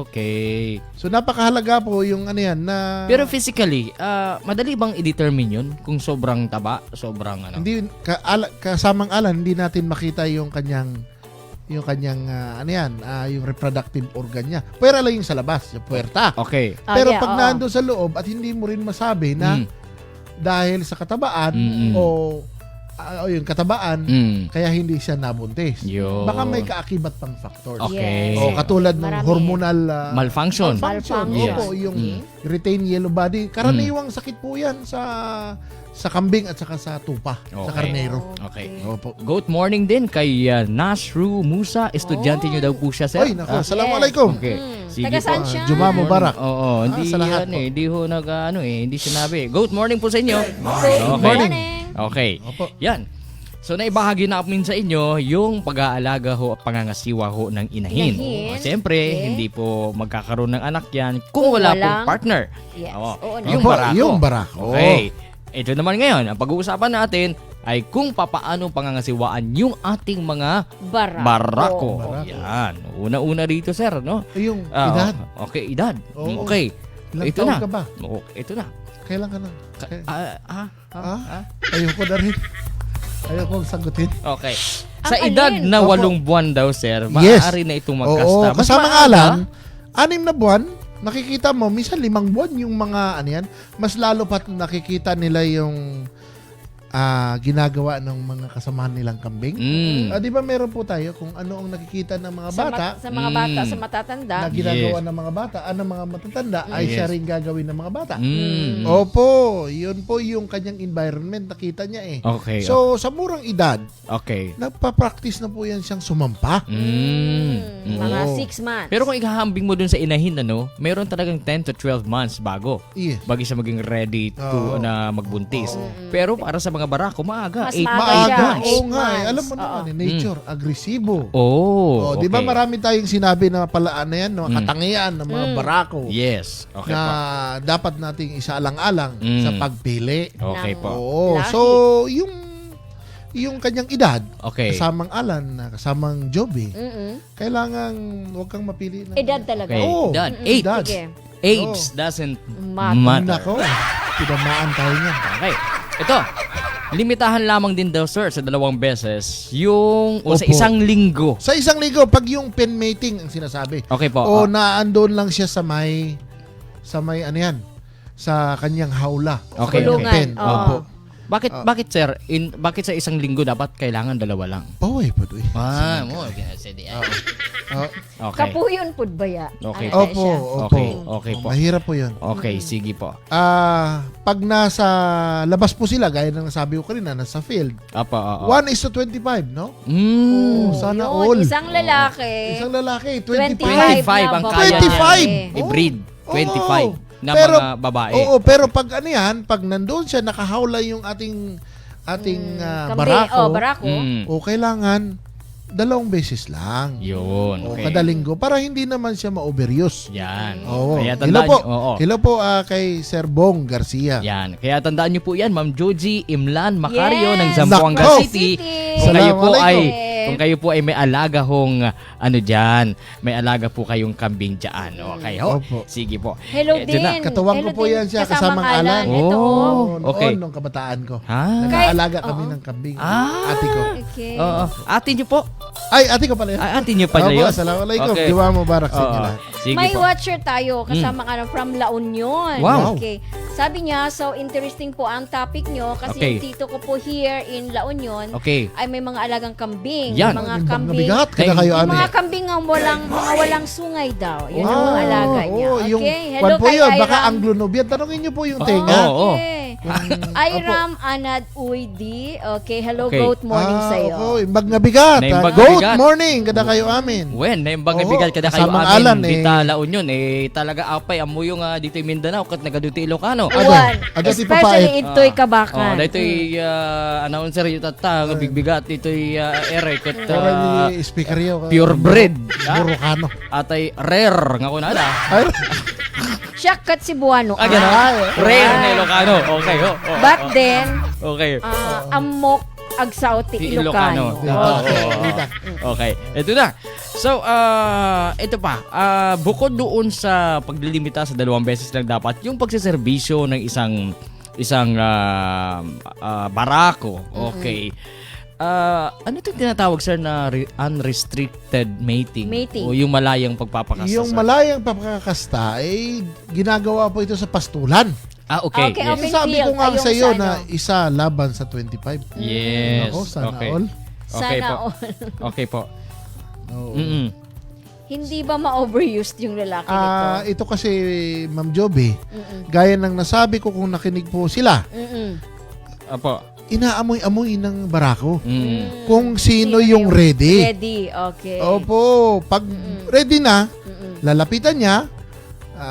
Okay. So napakahalaga po yung ano yan na Pero physically, madali bang i-determine yun? Kung sobrang taba, sobrang ano? hindi kasamang alan hindi natin makita yung kanyang ano yan, yung reproductive organ niya. Pwera lang yung sa labas, yung puwerta. Okay. Pero yeah, pag oo. nandoon sa loob at hindi mo rin masabi na dahil sa katabaan o yung katabaan kaya hindi siya nabuntis. Yun. Baka may kaakibat pang factors. Okay. Yes. O katulad ng Marami. hormonal Malfunction. Malfunction. Opo, yung retained yellow body. Karaniwang sakit po yan sa kambing at saka sa tupa, sa Okay. karnero. Okay. Opo. Good morning din kay Nasru Musa. Estudyante niyo daw po siya, sir. Oy, nako, assalamualaikum. Okay. Sige Taga po. saan siya? Juma Mubarak. Oo, hindi sa lahat yan po. hindi ho hindi sinabi. Good morning po sa inyo. Good morning. Okay. Opo. Yan. So naibahagi namin sa inyo yung pag-aalaga ho at pangangasiwa ho ng inahin. Inahin. Siyempre, Okay. hindi po magkakaroon ng anak yan kung wala pong walang- partner. Yes. Oo. Oo, no? Yung Opo, barako. yung barako. Okay. Ito naman ngayon, ang pag-uusapan natin ay kung papaano pangangasiwaan yung ating mga barako. Barako. Yan. Una-una rito, sir, no? Yung Ah, edad. Okay, edad. Oo. Okay. Ilang Ito taon na. ka ba? Ito na. Kailan ka na? Ayoko na rin. Ayoko sagutin. Okay. Ang Sa edad alin? na Opo. 8 buwan daw, sir, Yes. maaari na itong Oo, magkasta. Mas kasamang maaga, alan, 6 na buwan, nakikita mo, minsan 5 buwan yung mga ano yan, mas lalo pat nakikita nila yung ginagawa ng mga kasamahan nilang kambing. Di ba meron po tayo kung ano ang nakikita ng mga bata Sa mga bata, sa matatanda. na ginagawa ng mga bata, ng mga matatanda ay siya rin gagawin ng mga bata. Opo, yun po yung kanyang environment, nakita niya eh. Okay. So, sa murang edad, okay. nagpa-practice na po yan siyang sumampa. Mga Oo. 6 months. Pero kung ikahambing mo dun sa inahin, meron talagang 10 to 12 months bago. Yes. Bago siya maging ready to Oo. na magbuntis. Pero para sa mga barako, maaga. Mas 8 maaga months. siya. Maaga. 8 Oo nga eh. months. Alam mo naman eh, nature, agresibo. Oh, Di ba okay. marami tayong sinabi na palaan na yan, no? Katangian ng mga barako Yes. Okay na po. dapat nating isaalang-alang sa pagpili. Okay po. Oo. Lahi. So, yung kanyang edad, Okay. kasamang Alan, kasamang Joby, Mm-mm. kailangan huwag kang mapili ng Edad talaga. Okay. Oo. Edad. Mm-mm. Age. Sige. Age doesn't Matter. matter. Nako, tinamaan tayo niyan. Okay. Ito. Limitahan lamang din daw, sir, sa 2 beses yung o sa Opo. 1 linggo. Sa isang linggo, pag yung pen mating ang sinasabi, Okay po. o naandun lang siya sa may ano yan, sa kanyang hawla. Okay, Sa kanyang okay. pen. Oo. Opo. Bakit sir? Bakit sa 1 linggo dapat kailangan 2 lang? Paway pa doy. Mo sige. Oh, Okay. Kapuyon pud baya. Okay. Ano opo, siya? opo. Okay, okay po. Mahirap po yun. Okay, sige po. Pag nasa labas po sila, gaya ng sabi ko kanina, nasa field, Apa. 1:25, no? Sana Yun, all. isang lalaki. Isang lalaki, 25 25 ang na kaya niya. 25. I-breed. Oo. 25 na Pero- mga babae. Oo, pero pag ano yan, pag nandoon siya, nakahawla yung ating ating Kambing. barako, Barako. o kailangan 2 beses lang. Yun. O Okay. kada linggo para hindi naman siya ma-overuse. Yan. Oo. Kaya Hello tandaan po. nyo. Oo. Hello po kay Sir Bong Garcia. Yan. Kaya tandaan nyo po yan, Ma'am Joji Imlan Macario Yes. ng Zamboanga Nako. City. City. Kung kayo po ay Assalamualaikum. may alaga hong diyan, may alaga po kayong kambing diyan. Okay ho. Opo. Sige po. Hello Dyan na. din. Katuwang ko Hello po din, yan siya, kasamang kasamang Alan. Ito. Oh. Okay. Noon, nung kabataan ko. Ha? Nag-aalaga kami Oo. ng kambing. Ah. Ate ko. Okay. Oo. Ate nyo po. Ay, ate ko pala yun. Ate nyo pala Opo, yun. assalamualaikum. Okay. Diwa mo barak sa Oo. inyo lahat. Sige May po. watcher tayo kasama ka from La Union. Wow. Okay. Sabi niya, so interesting po ang topic nyo kasi Okay. yung tito ko po here in La Union Okay. ay may mga alagang kambing. Yan. Mga Yung kambing. mabigat, kada Ay, kayo Yung amin. mga kambing ang walang sungay daw. Yun ang mga alaga niya. Oo, yung Okay. kwan Hello po kay yun, baka Iram. Anglo-Nubian. Tanungin niyo po yung Oo. tenga. Oo. Okay. Iram Anad Uydi. Okay. Hello, Okay. good morning sa'yo. Okay, imbag nga bigat. Naimbag nga Good bigat. morning, kada kayo amin. Wen, naimbang Oo, bigal kada kayo kasamang amin. Alan, Dita La Union talaga apay amo yung dito yung Mindanao kat nagaduti Ilocano. Uwan. Ado si Especially Papait. ito'y kabakan. Dito yung announcer yung tata, nga bigbigat dito yung ere kat Ora ni speaker yo. purebred. Burukano. Atay rare nga kunada. Ay, Siya kat Cebuano. Ganun. Rare na Ilocano. Okay, oh. But then, Okay. amok agsaw ti Ti Ilocano. Ilocano. Dito. Okay. Dito. Okay, ito na. So, ito pa. Bukod doon sa paglilimita sa 2 beses lang dapat, yung pagsiservisyo ng isang barako. Okay. Ano itong tinatawag, sir, na unrestricted mating? Mating. O yung malayang pagpapakasta, Yung sir? malayang papakakasta ay ginagawa po ito sa pastulan. Okay, Okay, yes. open Sabi ko field. nga Ayun sa iyo sa na ano. isa laban sa 25. Yes. Ako, sana okay. all. Okay Sana po. all. Okay po. Oo. Mm-mm. Hindi ba ma-overused yung lalaki nito? Ito kasi, Ma'am Joby, Mm-mm. gaya ng nasabi ko kung nakinig po sila, Mm-mm. Apo. inaamoy-amoy ng barako. Mm. Kung sino yung ready. Ready, okay. Opo, pag ready na, Mm-mm. lalapitan niya,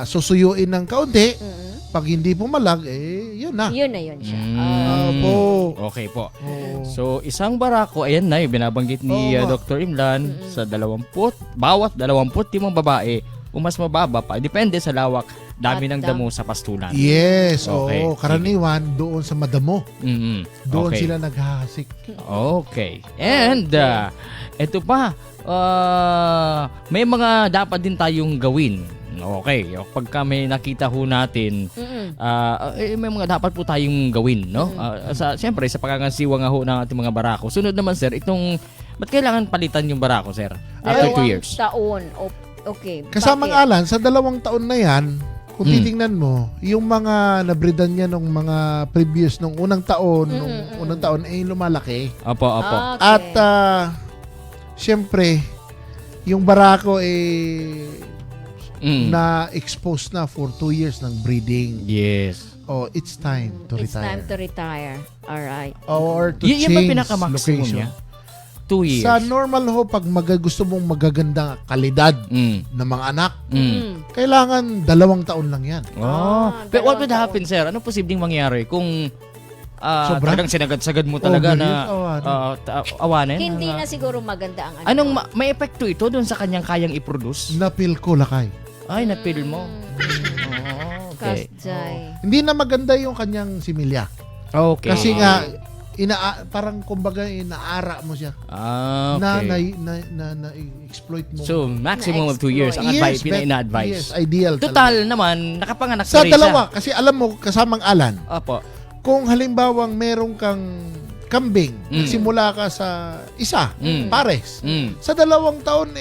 susuyuin ng kaunti, Mm-mm. pag hindi pumalag, yun na. Yun na yun siya. Opo. Okay po. Oo. So, isang barako, ayan na, yung binabanggit ni Oo nga. Dr. Imlan, sa 20, bawat 20 babae, o mas mababa pa, depende sa lawak, dami At ng damo sa pastulan. Yes, Okay, oo. Karaniwan, doon sa madamo. Mm-mm. Doon Okay. sila naghahasik. Okay. And, ito pa, may mga dapat din tayong gawin. Okay, pagka may nakita ho natin, Mm-mm. may mga dapat po tayong gawin, no? Siyempre, sa pagkakansiwa nga ho ng ating mga barako. Sunod naman, sir, ba't kailangan palitan yung barako, sir? After 2 years. Taon. Okay. Kasamang Bakit? Alan, sa 2 taon na yan, kung titingnan mo, yung mga nabridan niya nung mga previous nung unang taon, ay lumalaki. Opo, opo. Okay. At siyempre, yung barako na-expose na for 2 years ng breeding. Yes. Oh, it's time to It's retire. time to retire. Alright. Or to Yan ba change pinaka-maximum location. niya? 2 years. Sa normal ho, pag gusto mong magagandang kalidad Mm. ng mga anak, Mm. kailangan 2 taon lang yan. Oh. But what would 2 happen, sir? Ano posibleng mangyari kung Sobra? talagang sinagad-sagad mo talaga Overuse, na awanin? Hindi na siguro maganda ang ano. Anong may epekto ito doon sa kanyang kayang i-produce? Napil ko lakay. Ay, napil mo. Okay. Kasjay. Hindi na maganda yung kanyang similya. Okay. Kasi nga, parang kumbaga inaara mo siya. Okay. Na exploit mo. So, maximum of 2 years ang advice, pina-advise. Yes, ideal. Total naman, nakapanganak Sa na rin dalawa, kasi alam mo, kasamang Alan, siya. Opo. kung halimbawang meron kang kambing, nagsimula ka sa isa, pares, sa 2 taon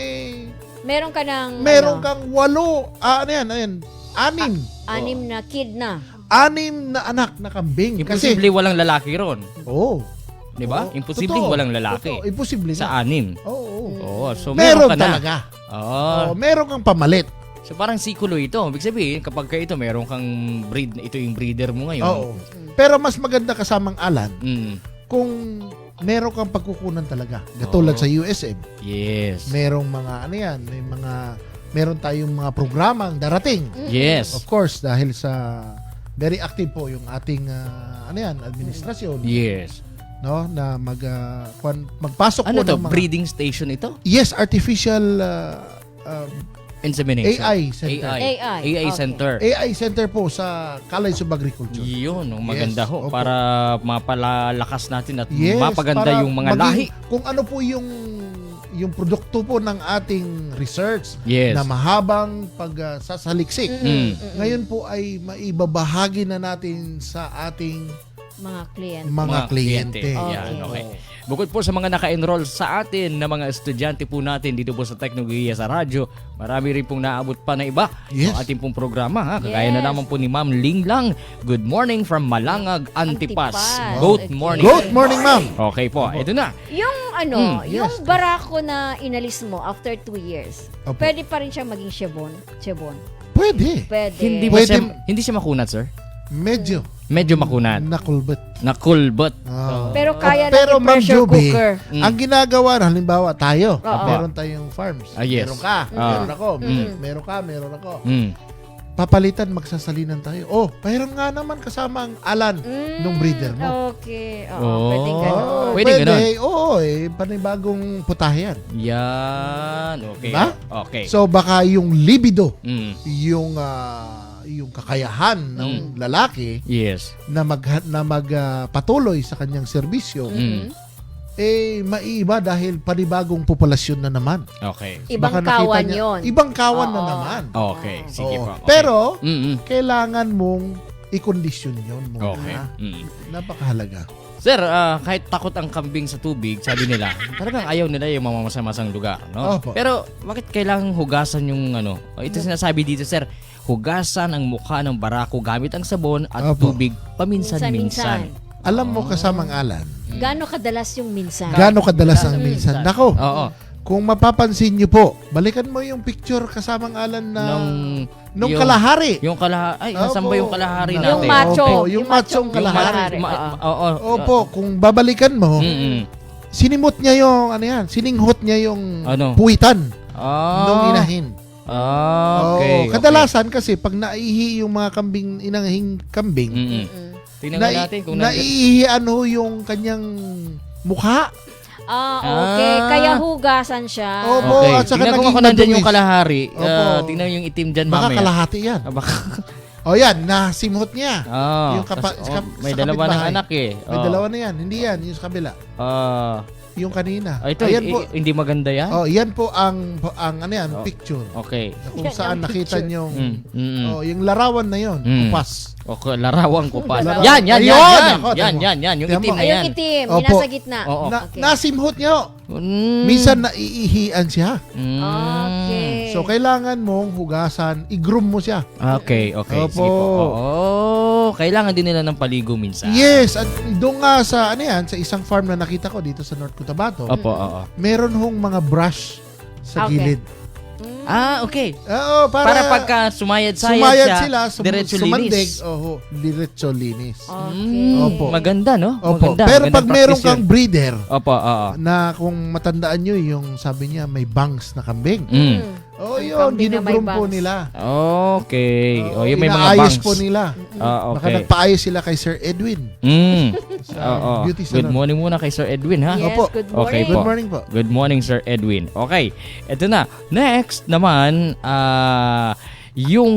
Meron ka ng meron ano, kang 8, anim. 6 na kid na. 6 na anak na kambing. Kasi, Imposible walang lalaki ron. oh, 'Di ba? Oo. Imposible Totoo. walang lalaki. Totoo. Imposible Sa na. 6. Oo. Oo, so Meron meron ka na. talaga. Oo. Meron kang pamalit. So parang sikulo ito. Ibig sabihin, kapag ka ito, meron kang breed, ito yung breeder mo ngayon. Oo. Pero mas maganda kasamang Alan Mm. kung meron kang pagkukunan talaga. Katulad Oo. sa USM. Yes. Merong mga meron tayong mga programang darating. Yes. Of course, dahil sa very active po yung ating administrasyon. Yes. no, na magpasok Ano po to? ng mga Breeding station ito? Yes, artificial Insemination? AI center. AI Okay. Center. AI center po sa College of Agriculture. Yun, ang maganda Yes, ho. opo. Para mapalalakas natin at Yes, mapaganda para yung mga maging- lahi. Kung ano po yung produkto po ng ating research Yes. na mahabang pagsasaliksik. Mm. Ngayon po ay maibabahagi na natin sa ating Mga kliyente. mga kliyente. Yan, Okay. okay. Bukod po sa mga naka-enroll sa atin na mga estudyante po natin dito po sa Teknolohiya sa Radyo, marami rin pong naabot pa na iba Yes. ang ating pong programa. Ha? Kagaya na Yes. naman po ni Ma'am Ling Lang. Good morning from Malangag, Antipas. Antipas. Good Okay. morning. Good morning, ma'am. Okay po, ito na. Yung yes. yung barako na inalis mo after 2 years, Opo. pwede pa rin siyang maging Chevon? Pwede. Pwede. Hindi Pwede- hindi siya makunat, sir? Medyo Medyo makunat. nakulbet. Nakulbot. Pero kaya Pero lang Ma'am i-pressure Joby, cooker. ang ginagawa, halimbawa tayo, Oo. meron tayong farms. Yes. Meron ka, Ah. meron ako. Meron ka, meron ako. Mm. Papalitan, magsasalinan tayo. Oh, mayroon nga naman kasama ang alan nung breeder mo. Okay. Oh. Oo, pwede ganun. Oh, Pwede ganun. Oo, panibagong putahe yan. Yan. Okay. Diba? Okay. So baka yung libido, Mm. yung kakayahan ng lalaki Yes. na magpatuloy sa kanyang serbisyo, Mm. maiiba dahil panibagong populasyon na naman. Okay. Ibang Baka nakita kawan niya- yon. Ibang kawan na Oo. naman. Okay. Sige Oo. po. Okay. Pero Mm-mm. kailangan mong i-condition yun muna. Okay. Mm. Napakahalaga. Sir, kahit takot ang kambing sa tubig, sabi nila, talagang ayaw nila yung mamamasamasang lugar, no? Opo. Pero bakit kailangang hugasan yung ano? Ito sinasabi dito, sir, hugasan ang mukha ng barako gamit ang sabon at Opo. tubig paminsan-minsan. Alam mo kasamang alan, Gaano kadalas yung minsan? gaano kadalas ang minsan? Nako, Oo. kung mapapansin niyo po, balikan mo yung picture kasamang alan na nung yung- kalahari. Yung kalahari. Ay, nasan ba yung kalahari Opo. natin? Yung macho. Opo, yung machong kalahari. Oo. Opo, kung babalikan mo, Mm-mm. sinimot niya yung, sininghot niya yung Ano? puwitan Ah. nung inahin. Okay. Oo, kadalasan kasi pag naihi yung mga inangihing kambing, Mm-mm. Tingnan nga natin kung naiihian ho yung kanyang mukha. Okay. Ah. Kaya hugasan siya. Opo, Okay. at saka Tingnan ko naging kung nandyan yung madungis. kalahari. Opo. Tingnan yung itim dyan Baka mamaya. kalahati yan. Baka. O yan, nasimhot niya. Oh, Yung may sa dalawa ng kapitbahay. anak eh. May dalawa na yan. Hindi yan, yung sa kabila. Yung kanina. Ito, Ayan po. hindi maganda yan? Oh, yan po ang Oh. picture. Okay. Na kung Yan saan ang nakita picture. niyo Mm. oh, yung larawan na yon, upas. Okay, larawan ko pa. Larawan. Yan. Ayun, ako, Yan. tama. Yung Tama. itim na Ay, yan. yung itim. Opo. Yung nasa gitna. Oo. Okay. Nasimhot niya. Minsan naiihian siya. Okay. So kailangan mong hugasan, i-groom mo siya. Okay. Sige Opo. po. Kailangan din nila ng paligo minsan. Yes, at doon nga sa sa isang farm na nakita ko dito sa North Cotabato, Opo, oo. meron hong mga brush sa Okay. gilid. Okay. Oo, Para pagka sumayad-sayad sumayad siya, sila, diretso sumandig, linis. diretso linis. Okay. Opo. Maganda, no? Opo. Maganda. Pero Magandang pag meron practice kang yun. breeder, Opo, oo. na kung matandaan nyo, yung sabi niya, may bangs na kambing. Oh, Yung yun, kambing na may ginugroom po bangs. nila. Okay. Yung may mga inaayos bangs. po nila. Baka Okay. nagpaayos sila kay Sir Edwin. Oo. Sa beauty Good salon. morning muna kay Sir Edwin, ha? Yes, Opo. good Okay morning. po. Good morning po. Good morning, Sir Edwin. Okay, eto na. Next naman, yung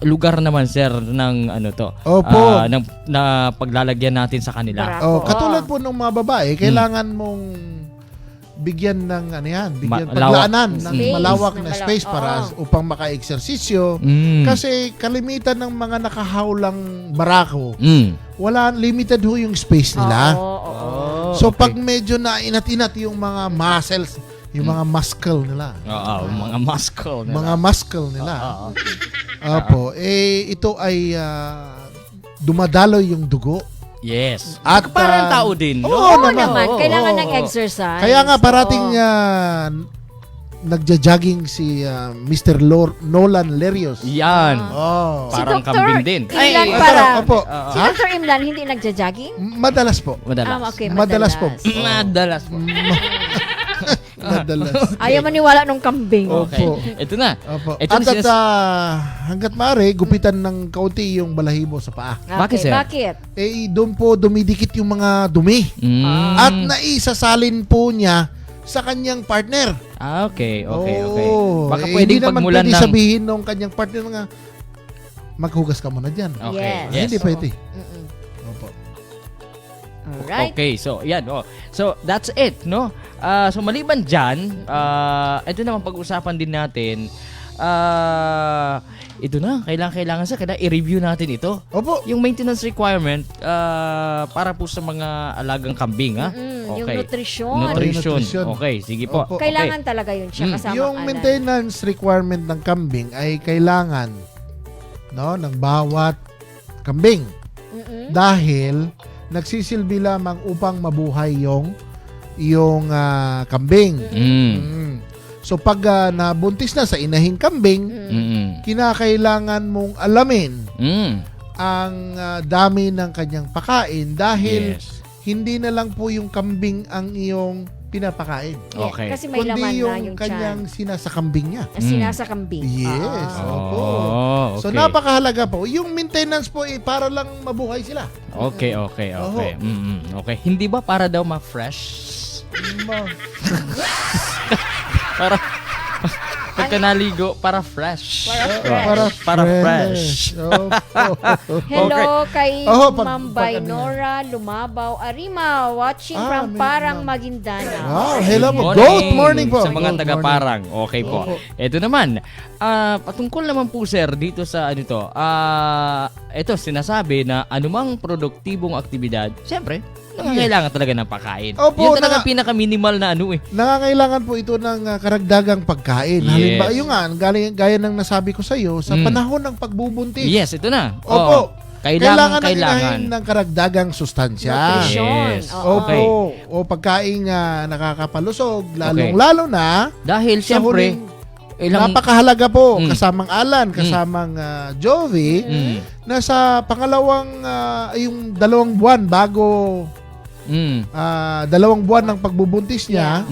lugar naman, sir, ng ano to. Opo. Na paglalagyan natin sa kanila. Barako. Katulad po ng mga babae, kailangan mong bigyan ng Lawak. paglaanan ng Space, malawak ng na space para upang maka-eksersisyo. Mm. Kasi kalimitan ng mga nakahawlang barako, Mm. wala, limited ho yung space nila. Oo. So okay. pag medyo nainat-inat yung mga muscles, yung mga muscle nila, mga muscle nila. mga muscle nila, Oo. opo, ito ay dumadaloy yung dugo. Yes. At, Parang tao din. oo, Oo naman. naman. Kailangan oo, ng oo. exercise. Kaya nga parating Oo. nagja-jogging si Mr. Nolan Lerios. Yan. Oh. Si Parang Dr. kambing din. Imlan Ay, para. Opo. Si Dr. Imlan hindi nagja-jogging? Madalas po. Madalas. Okay, Madalas po. Madalas po. Madalas. Ayaw maniwala nung kambing. Okay. Opo. Ito na. Opo. Ito At na sinas- hanggat maaari, gupitan ng kaunti yung balahibo sa paa. Okay, Bakit, sir? Bakit? Eh, doon po dumidikit yung mga dumi. Mm. At naisasalin po niya sa kanyang partner. Okay. Oo. Baka Eh, pwedeng hindi naman pagmulan pwede ng... sabihin nung kanyang partner nga, maghugas ka muna dyan. Okay. Yes. Yes. Hindi pwede. Mm-mm. Opo. Alright. Okay, so yan. So that's it, no? So maliban dyan, ito naman pag-usapan din natin. Ito na, kailangan i-review natin ito. Opo. Yung maintenance requirement para po sa mga alagang kambing, ha? Yung Okay. nutrisyon. Nutrition. Nutrition. Okay, sige po. Opo. Kailangan talaga yun siya kasama Yung maintenance requirement ng kambing ay kailangan ng bawat kambing dahil nagsisilbi lamang upang mabuhay yung kambing. Mm. So pag nabuntis na sa inahing kambing, kinakailangan mong alamin ang dami ng kanyang pakain dahil Yes. hindi na lang po yung kambing ang iyong pinapakain. Okay. Kasi may laman Kundi na yung yung kanyang sinasakambing niya. sinasakambing. Yes. Opo. Oh, okay. So napakahalaga po. Yung maintenance po para lang mabuhay sila. Okay. Okay. Hindi ba para daw ma-fresh? Para pagka naligo, para fresh. Para fresh. Opo. Hello kay Pag Ma'am ano Baynora Lumabaw Arima watching from may Parang Ma'am. Maguindanao. Wow, hello po. Good morning po. Sa mga Good taga-Parang. Okay po. Opo. Ito naman, patungkol naman po sir dito sa ito sinasabi na anumang produktibong aktibidad, siyempre, nangangailangan talaga ng pagkain. Opo, Yan talaga pinaka-minimal na Nangangailangan po ito ng karagdagang pagkain. Yes. Halimbawa, yung gaya ng nasabi ko sa iyo, sa panahon ng pagbubuntis. Yes, ito na. Opo. Oo. Kailangan Kailangan. ng karagdagang sustansya. Nutrition. Yes. Oo. Okay. O pagkain nakakapalusog, lalong-lalo na Dahil sa siyempre, huling napakahalaga po, Mm. kasamang Alan, kasamang Jovi, na sa pangalawang, yung 2 buwan bago, 2 buwan ng pagbubuntis niya,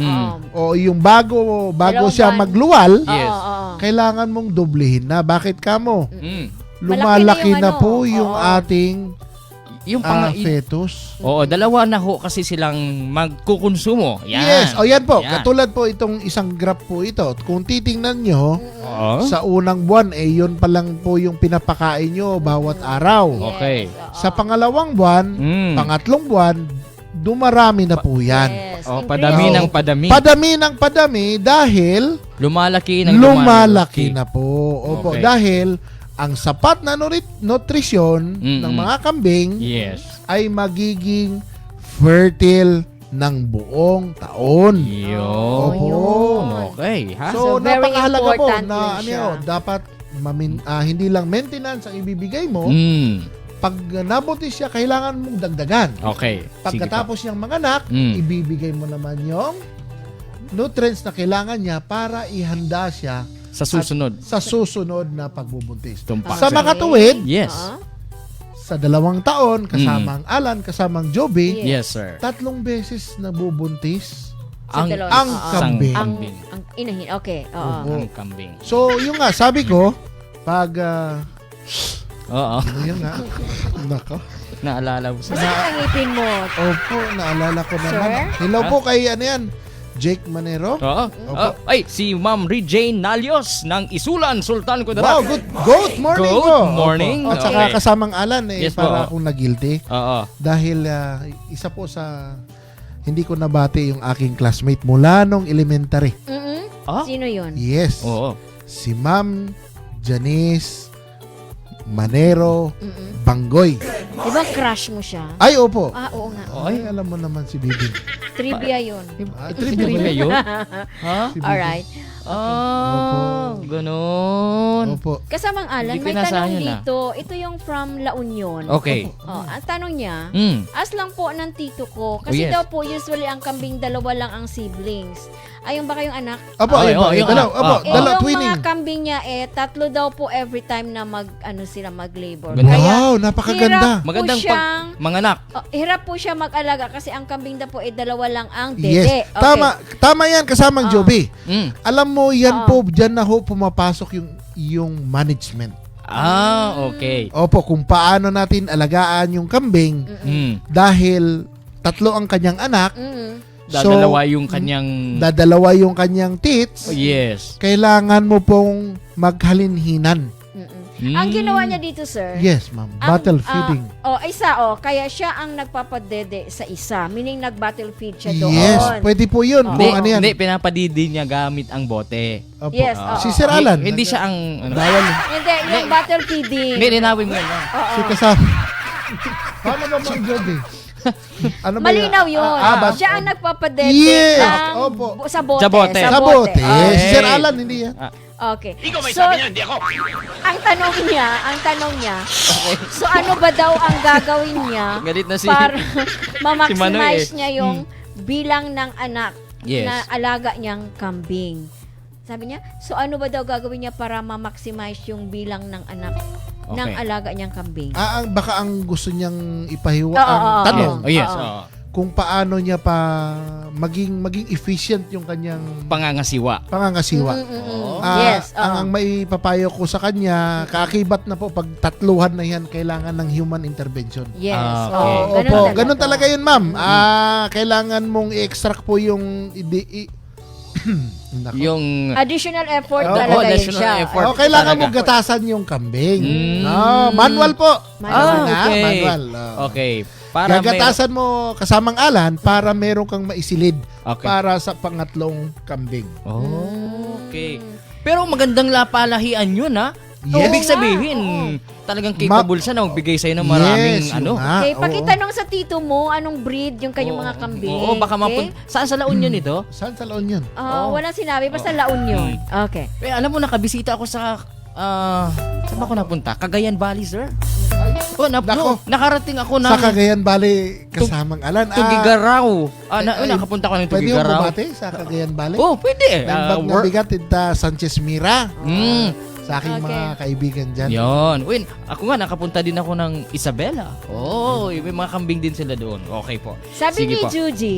o yung bago 2 siya buwan. magluwal, Yes. kailangan mong doblehin na. Bakit kamo? Malaki Lumalaki na na yung po ano, yung oo. ating yung fetus. Oo, dalawa na ho kasi silang magkukonsumo. Yan. Yes, o yan po. Yan. Katulad po itong isang graph po ito. Kung titingnan nyo, Oo. sa unang buwan, yun pa lang po yung pinapakain nyo bawat araw. Okay. Sa pangalawang buwan, pangatlong buwan, dumarami na po yan. Yes. Oh, increase. padami ng padami. Padami ng padami dahil Lumalaki ng lumalaki na po. Opo, Okay. dahil ang sapat na nutrisyon ng mga kambing Yes. ay magiging fertile ng buong taon. Yun. Opo. Okay. Ha? So, So, very napakahalaga po important na yun siya. dapat hindi lang maintenance ang ibibigay mo. Pag nabuntis siya, kailangan mong dagdagan. Okay. Pagkatapos niyang manganak, ibibigay mo naman yung nutrients na kailangan niya para ihanda siya Sa susunod. sa susunod na pagbubuntis. Tumpak. Sa makatuwid, Yes. sa 2 taon, kasamang Alan, kasamang Joby, Yes, sir. 3 beses nabubuntis Sa Ang, dalawa. ang Oo. kambing. Ang inahin. Okay. Oo. Opo. ang kambing. So, yung nga, sabi ko, pag, Oo. yun nga, nako. Naalala mo sa... Masakit ang ngipin mo. Opo, naalala ko naman. Sir? Hello po kay, Jake Manero. Oo. Ay, si Ma'am Rejane Nalios ng Isulan, Sultan Kudarat. Wow, good morning Good po. morning. Opo. At saka Okay. kasamang Alan, Yes po. para akong nag-guilty. Oo. Dahil isa po sa, hindi ko nabati yung aking classmate mula nung elementary. Ah? Sino yun? Yes. Oo. Si Ma'am Janice Manero Banggoy. Di ba crush mo siya? Ay, opo. Oo nga. Ay, alam mo naman si Bibi. Trivia yun. Ay, Trivia yun? Ha? Si Bibi. Alright. Ganun. Opo. Kasamang Alan, Hindi ko may inasahan tanong yun, dito. Ito yung from La Union. Okay. Ang tanong niya, Mm. as lang po ng tito ko. Kasi Oh, yes. daw po, usually ang kambing 2 lang ang siblings. Ayun baka yung anak? Opo, Okay, ayun po. yung Dalaw, anak. opo, Ah. dalaw, yung twinning. mga kambing niya tatlo daw po every time na mag-labor. Ganda. Wow, napakaganda. Hirap po Magandang siyang, manganak. hirap po siya mag-alaga kasi ang kambing daw po dalawa lang ang dede. Yes. Okay. Tama yan kasamang Joby. Mm. Alam mo yan po, dyan na ho pumapasok yung management. Okay. Opo, kung paano natin alagaan yung kambing Mm. dahil tatlo ang kanyang anak, Dadalawa yung kanyang... dadalawa yung kanyang tits, Yes. kailangan mo pong maghalinhinan. Mm. Ang ginawa niya dito, sir, Yes, ma'am. Battle feeding. kaya siya ang nagpapadede sa isa. Meaning nag-battle feed siya doon. Yes, pwede po yun. Oo. Kung ano yan. Hindi, pinapadidi niya gamit ang bote. Opo. Yes, Si oo. Sir Alan. Hindi siya ang... Ano, Bawal. Hindi, yung battle feeding. Hindi, linawin mo yan. Oo. Si kasama. Paano ba mga Joby? Ano ba Malinaw yun. but- Siya ang nagpapadede Yes, ng opo. sa bote. Sa bote. Sa bote. Okay. Si Sir Alan, hindi yan. Okay. Ikaw may sabi niya, hindi ako. Ang tanong niya, so ano ba daw ang gagawin niya Galit na si... para Si ma-maximize Manoy eh. niya yung bilang ng anak Yes. na alaga niyang kambing. Sabi niya, so ano ba daw gagawin niya para ma-maximize yung bilang ng anak ng Okay. alaga niyang kambing? Baka ang gusto niyang ipahiwa Oo, ang oo, tanong Oh, yes. Oo. oo. kung paano niya pa maging efficient yung kanyang Pangangasiwa. pangangasiwa. Yes. Ang may papayo ko sa kanya, kaakibat na po pag tatluhan na yan, kailangan ng human intervention. Yes. Okay. Oo, Opo, ganun talaga yun, ma'am. Kailangan mong i-extract po yung Nako. Yung... Additional effort Oo, talaga yun additional siya. effort. Kailangan talaga. mong gatasan yung kambing. Mm. Manual po. Manual. Okay. Manual. Okay. Para Gagatasan mo kasamang alan para meron kang maisilid Okay. para sa pangatlong kambing. Okay. Pero magandang lapalahian yun, ha? Yes. Ibig sabihin, talagang capable siya na magbigay sa'yo ng maraming Yes, ano. yun nga. Okay, Oo. pakitanong sa tito mo, anong breed yung kanyang mga kambing. Oo, baka okay? Saan sa La Union ito? Saan sa laon yun? Walang sinabi, basta La Union. Okay. Eh, alam mo, nakabisita ako sa... saan ba ako napunta? Cagayan Valley, sir. Nako. Nakarating ako ng Sa Cagayan Valley kasamang alan. Tugigaraw. ay, Nakapunta ko ng Pwede yung Tugigaraw. bumati sa Cagayan Valley? Oh, pwede. Nambag na bigat ita Sanchez Mira. Sa aking Okay. mga kaibigan dyan. Yon. Win, ako nga nakapunta din ako ng Isabela. Oh, may mga kambing din sila doon. Okay po. Sabi Sige ni po. Juji,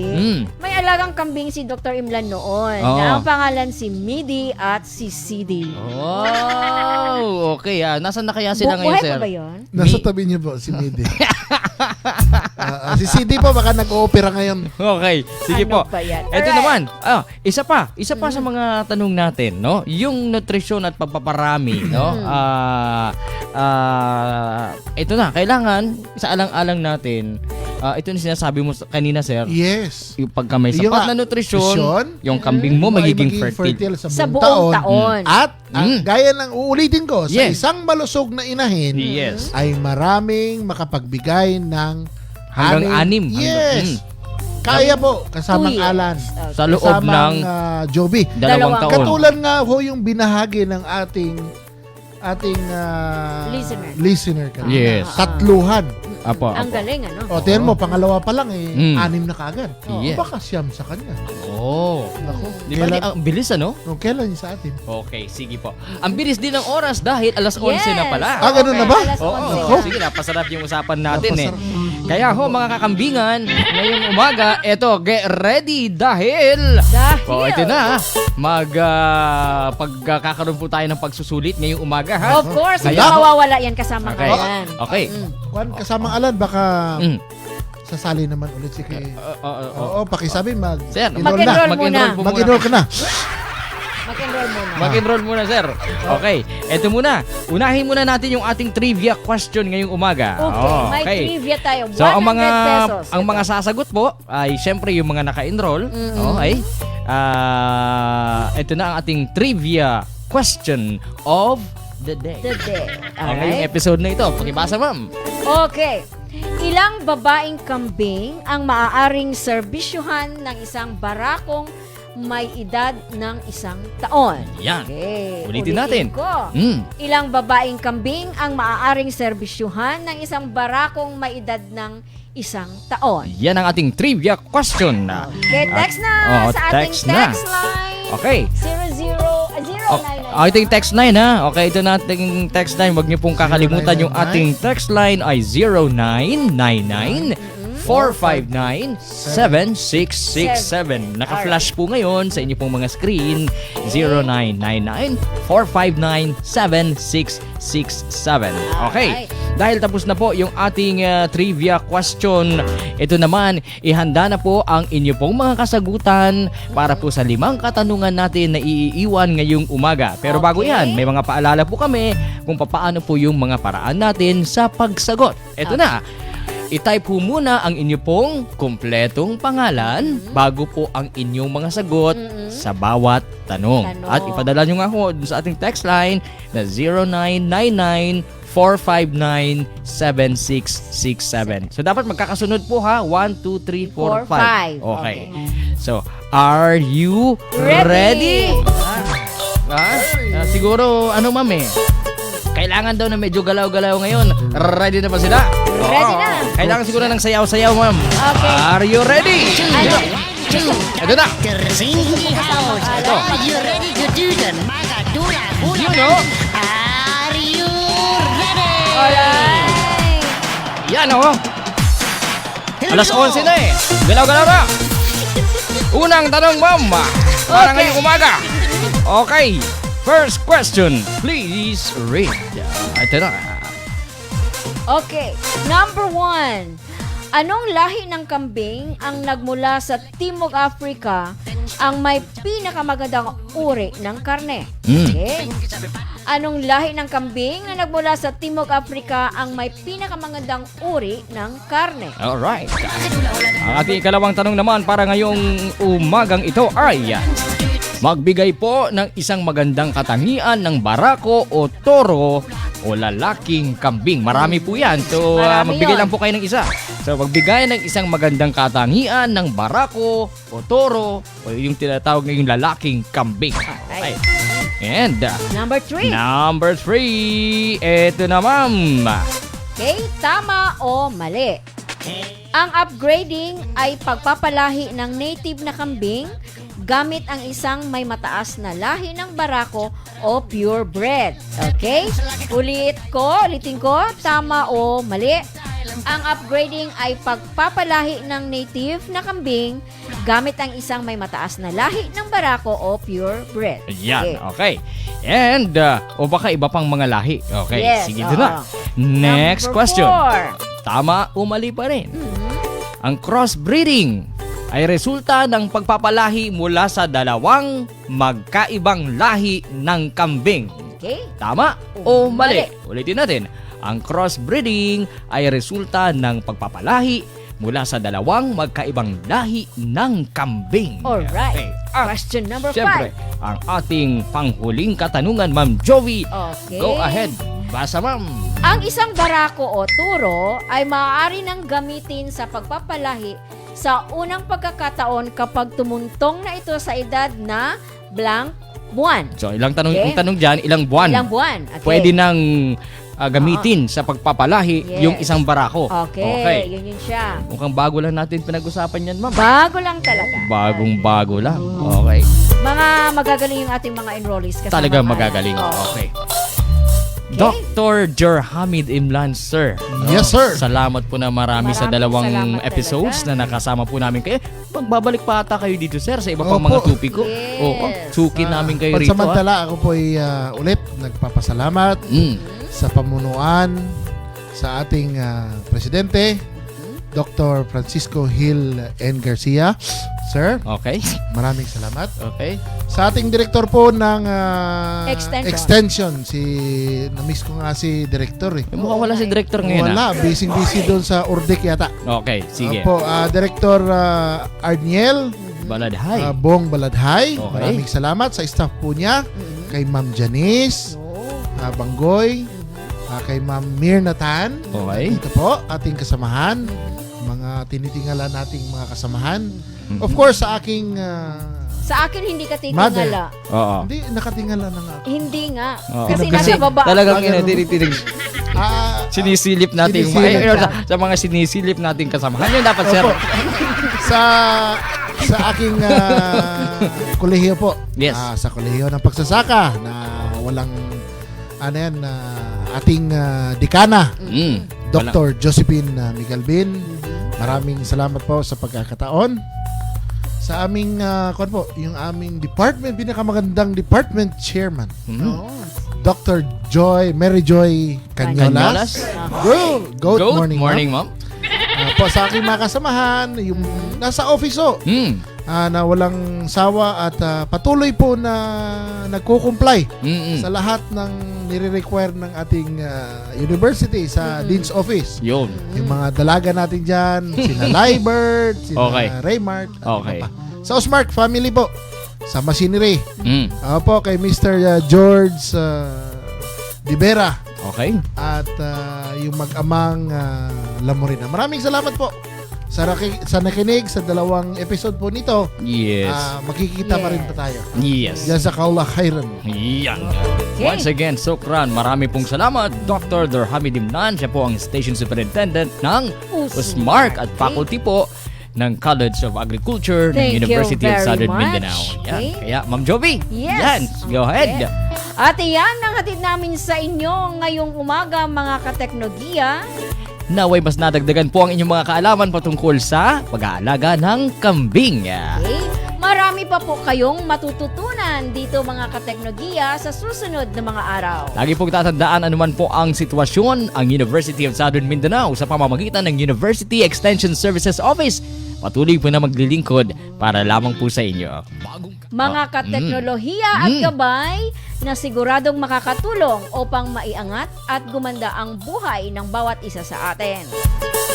may alagang kambing si Dr. Imlan noon Oo. na ang pangalan si Midi at si Sidi. Oh, okay. Nasaan na kaya sila ngayon, Buhay sir? pa ba yun? Nasa tabi niyo po si Midi. Si CD po baka nag-o-opera ngayon. Okay, sige Ano po. ba yan? Ito Alright. naman. Isa pa sa mga tanong natin, no? Yung nutrisyon at pagpaparami, no? Ito na, kailangan sa alang-alang natin. Ito yung sinasabi mo kanina, sir. Yes. Yung pagka may Yung sapat na nutrisyon, nutrisyon, yung kambing mo ay magiging fertile. Sa buong taon. At gaya ng uulitin ko, sa Yes. isang malusog na inahin, Yes. ay maraming makapagbigay ng Hanggang anim. Yes. Kaya po, 2 kasamang years. Alan. Okay. Sa loob Kasamang, ng Joby. dalawang taon. Katulad nga ho yung binahagi ng ating listener kanina. Yes. Tatluhan. Apo, Ang apo. galing, ano? O, tingnan mo, pangalawa pa lang anim na kagad. Yes. Baka siyam sa kanya. Oh. Naku, Di ba, ang bilis, ano? kailan yun sa atin? Okay, sige po. Ang bilis din ng oras dahil alas 11 na pala. Ganun na ba? Alas Oo, 11 oh, na. sige, napasarap yung usapan natin Napasarap. Kaya ho, mga kakambingan, ngayong umaga, eto, get ready dahil... ito na, pagkakaroon po tayo ng pagsusulit ngayong umaga, ha? Of course, hindi Kaya- mawawala yan kasama Okay. kayan. Okay. Juan, kasamang Alan, baka Mm. sasali naman ulit si kay... Oo. Oo, pakisabi, Sir, mag-enroll na. Mag-enroll muna. po Mag-enroll ka na. Mag-enroll muna. Mag-enroll muna, sir. Okay, eto muna. Unahin muna natin yung ating trivia question ngayong umaga. Okay, may trivia tayo. 100 So, ang mga pesos. ang mga sasagot po ay syempre yung mga naka-enroll. Okay. Ito na ang ating trivia question of the day. The day. Ngayong Alright. episode na ito, pakibasa, ma'am. Okay. Ilang babaeng kambing ang maaaring serbisyuhan ng isang barakong may edad ng 1 taon? Yan. Okay. Ulitin natin. Ko. Mm. Ilang babaeng kambing ang maaaring serbisyuhan ng isang barakong may edad ng isang taon. Yan ang ating trivia question. Okay, text na sa ating text na. text line. Okay. 00999. Ating text line ha. Okay, ito na ating text line. Huwag niyo pong kakalimutan yung ating text line ay 0999 459-7667. Naka-flash po ngayon sa inyo pong mga screen. 0999-459-7667. Okay. Dahil tapos na po yung ating trivia question, ito naman, ihanda na po ang inyo pong mga kasagutan para po sa 5 katanungan natin na iiwan ngayong umaga. Pero bago yan, may mga paalala po kami kung paano po yung mga paraan natin sa pagsagot. Ito na. I-type po muna ang inyo pong kumpletong pangalan bago po ang inyong mga sagot sa bawat tanong. At ipadala nyo nga ho sa ating text line na 0999-459-7667. So dapat magkakasunod po ha. 1, 2, 3, 4, 5. Okay. So, are you ready? Siguro, ano ma'am kailangan daw na medyo galaw-galaw ngayon. Ready na ba sila? Ready na. Kailangan siguro ng sayaw-sayaw, ma'am. Okay. Are you ready? Ito na. Ito. Are you ready to do the Magadula Hula You know. Are you ready? Alright. Yan, oh. Alas 11 na Galaw-galaw na. Unang tanong, ma'am. Para ngayong umaga. Okay. First question, please read. Ito na. Okay, number 1. Anong lahi ng kambing ang nagmula sa Timog Africa ang may pinakamagandang uri ng karne? Okay. Anong lahi ng kambing na nagmula sa Timog Africa ang may pinakamagandang uri ng karne? Alright. Ang ating ikalawang tanong naman para ngayong umagang ito ay magbigay po ng isang magandang katangian ng barako o toro o lalaking kambing. Marami po yan. So, magbigay lang po kayo ng isa. So, magbigay ng isang magandang katangian ng barako o toro o yung tinatawag ngayong lalaking kambing. Okay. And Number 3. Number 3. Ito na, ma'am. Okay, tama o mali? Ang upgrading ay pagpapalahi ng native na kambing gamit ang isang may mataas na lahi ng barako o purebred. Okay? Ulitin ko, tama o mali? Ang upgrading ay pagpapalahi ng native na kambing gamit ang isang may mataas na lahi ng barako o purebred. Yan, okay. And, o baka iba pang mga lahi. Okay, Yes, sige ito na. Next Number question. 4. Tama o mali pa rin? Ang crossbreeding ay resulta ng pagpapalahi mula sa dalawang magkaibang lahi ng kambing. Okay? Tama o mali? Mali. Ulitin natin. Ang crossbreeding ay resulta ng pagpapalahi mula sa dalawang magkaibang lahi ng kambing. Alright. Okay. At Question number 5. syempre, ang ating panghuling katanungan, Ma'am Jovi. Okay. Go ahead. Basa, ma'am. Ang isang barako o turo ay maaari nang gamitin sa pagpapalahi sa unang pagkakataon kapag tumuntong na ito sa edad na blank buwan. So, ilang tanong, Okay. ang tanong dyan, ilang buwan? Ilang buwan. Okay. Pwede nang gamitin sa pagpapalahi Yes. yung isang barako. Okay. Yun siya. Mukhang bago lang natin pinag-usapan yan, ma'am. Bago lang talaga. Bagong-bago lang. Okay. Mga magagaling yung ating mga enrollees. kasama Talagang ka. magagaling. Oo. Okay. Dr. Jerhamid Imlan, sir. Yes, sir. Salamat po na marami sa Maraming dalawang salamat episodes talaga. na nakasama po namin kayo. Magbabalik pa ata kayo dito, sir, sa iba pang Opo. mga tupiko. Yes. Oo, sukin namin kayo rito. Pansamantala, ako po ay ulit nagpapasalamat sa pamunuan sa ating presidente, Dr. Francisco Hill N. Garcia. Sir, Okay. maraming salamat. Okay. Sa ating direktor po ng Extension. si na-miss ko nga si director eh. Mukhang wala si director ngayon. Wala, busy doon sa Urdik yata. Okay, sige. Opo, Director Arniel Baladhay. Bong Baladhay. Okay. Maraming salamat sa staff po niya. Kay Ma'am Janice Banggoy, kay Ma'am Mirna Tan. Okay. Ito po, ating kasamahan. Mga tinitingala nating mga kasamahan. Of course, sa aking Sa akin, hindi ka Mother. titingala. Oo. hindi, nakatingala na nga. Hindi nga. Oo. Kasi Kasi nasa baba. talagang Bagay, tinitinig. Sinisilip natin sa mga sinisilip nating kasamahan. Yun dapat, sir. Opo. Sa aking kolehiyo po. Yes. Sa kolehiyo ng pagsasaka na walang ating dekana, Dr. Josephine Migalbin. Maraming salamat po sa pagkakataon. Sa aming yung aming department, pinakamagandang department chairman. Dr. Mary Joy Canyolas. Good morning, ma'am. Po sa aking mga kasamahan, yung nasa office na walang sawa at patuloy po na nagko-comply sa lahat ng nire-require ng ating university sa Dean's Office. Yun. Yung mga dalaga natin dyan, sina Lybert, sina Raymart. Okay. Sa Osmark family po, sa machinery. Po kay Mr. George Divera. Okay. At yung mag-amang Lamorina. Maraming salamat po sa nakinig sa 2 episode po nito. Yes. Makikita pa rin pa tayo. Yes. Jazakallah khairan. Yan. Okay. Once again, sukran. Marami pong salamat, Dr. Durhami Dimnan. Siya po ang Station Superintendent ng Usmark at faculty po ng College of Agriculture ng Thank you University of very Southern much. Mindanao. Yan. Okay. Kaya, Ma'am Jovi, Yes. yan. Go ahead. At iyan ang hatid namin sa inyo ngayong umaga, mga kateknolohiya. Naway mas nadagdagan po ang inyong mga kaalaman patungkol sa pag-aalaga ng kambing. Okay? Marami pa po kayong matututunan dito, mga kateknolohiya, sa susunod na mga araw. Lagi pong tatandaan anuman po ang sitwasyon, ang University of Southern Mindanao sa pamamagitan ng University Extension Services Office patuloy po na maglilingkod para lamang po sa inyo. Mga kateknolohiya at gabay na siguradong makakatulong upang maiangat at gumanda ang buhay ng bawat isa sa atin.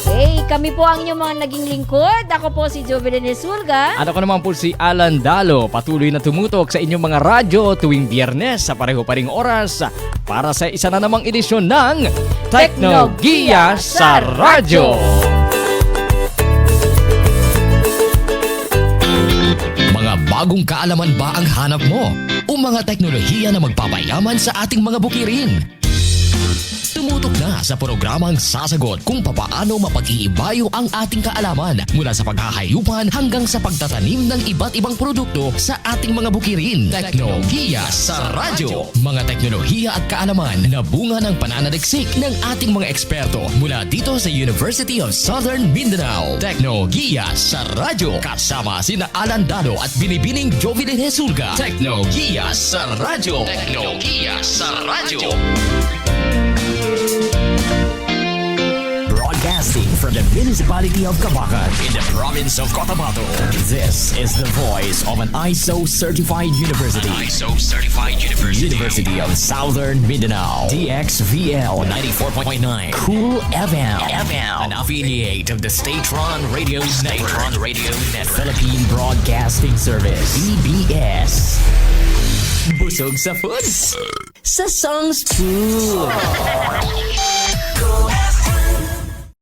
Okay, kami po ang inyong mga naging lingkod. Ako po si Jovelyn Sulga. At ako naman po si Alan Dalo, patuloy na tumutok sa inyong mga radyo tuwing Biyernes sa pareho pa ring oras para sa isa na namang edisyon ng Teknolohiya sa Radyo. Mga bagong kaalaman ba ang hanap mo? O mga teknolohiya na magpapayaman sa ating mga bukirin? Tumutok na sa programang sasagot kung papaano mapag-iibayo ang ating kaalaman mula sa paghahayupan hanggang sa pagtatanim ng iba't ibang produkto sa ating mga bukirin. Teknolohiya sa Radyo. Mga teknolohiya at kaalaman na bunga ng pananaliksik ng ating mga eksperto mula dito sa University of Southern Mindanao. Teknolohiya sa Radyo. Kasama sina Alan Dalo at Binibining Jovelyn Sulga. Teknolohiya sa Radyo. Teknolohiya sa Radyo. Broadcasting from the municipality of Cavite in the province of Cotabato. This is the voice of an ISO-certified university. University of Southern Mindanao. DXVL 94.9. Cool FM. An affiliate of the State-run Radio Network. Philippine Broadcasting Service. PBS. Busog sa foods. Sa songs too.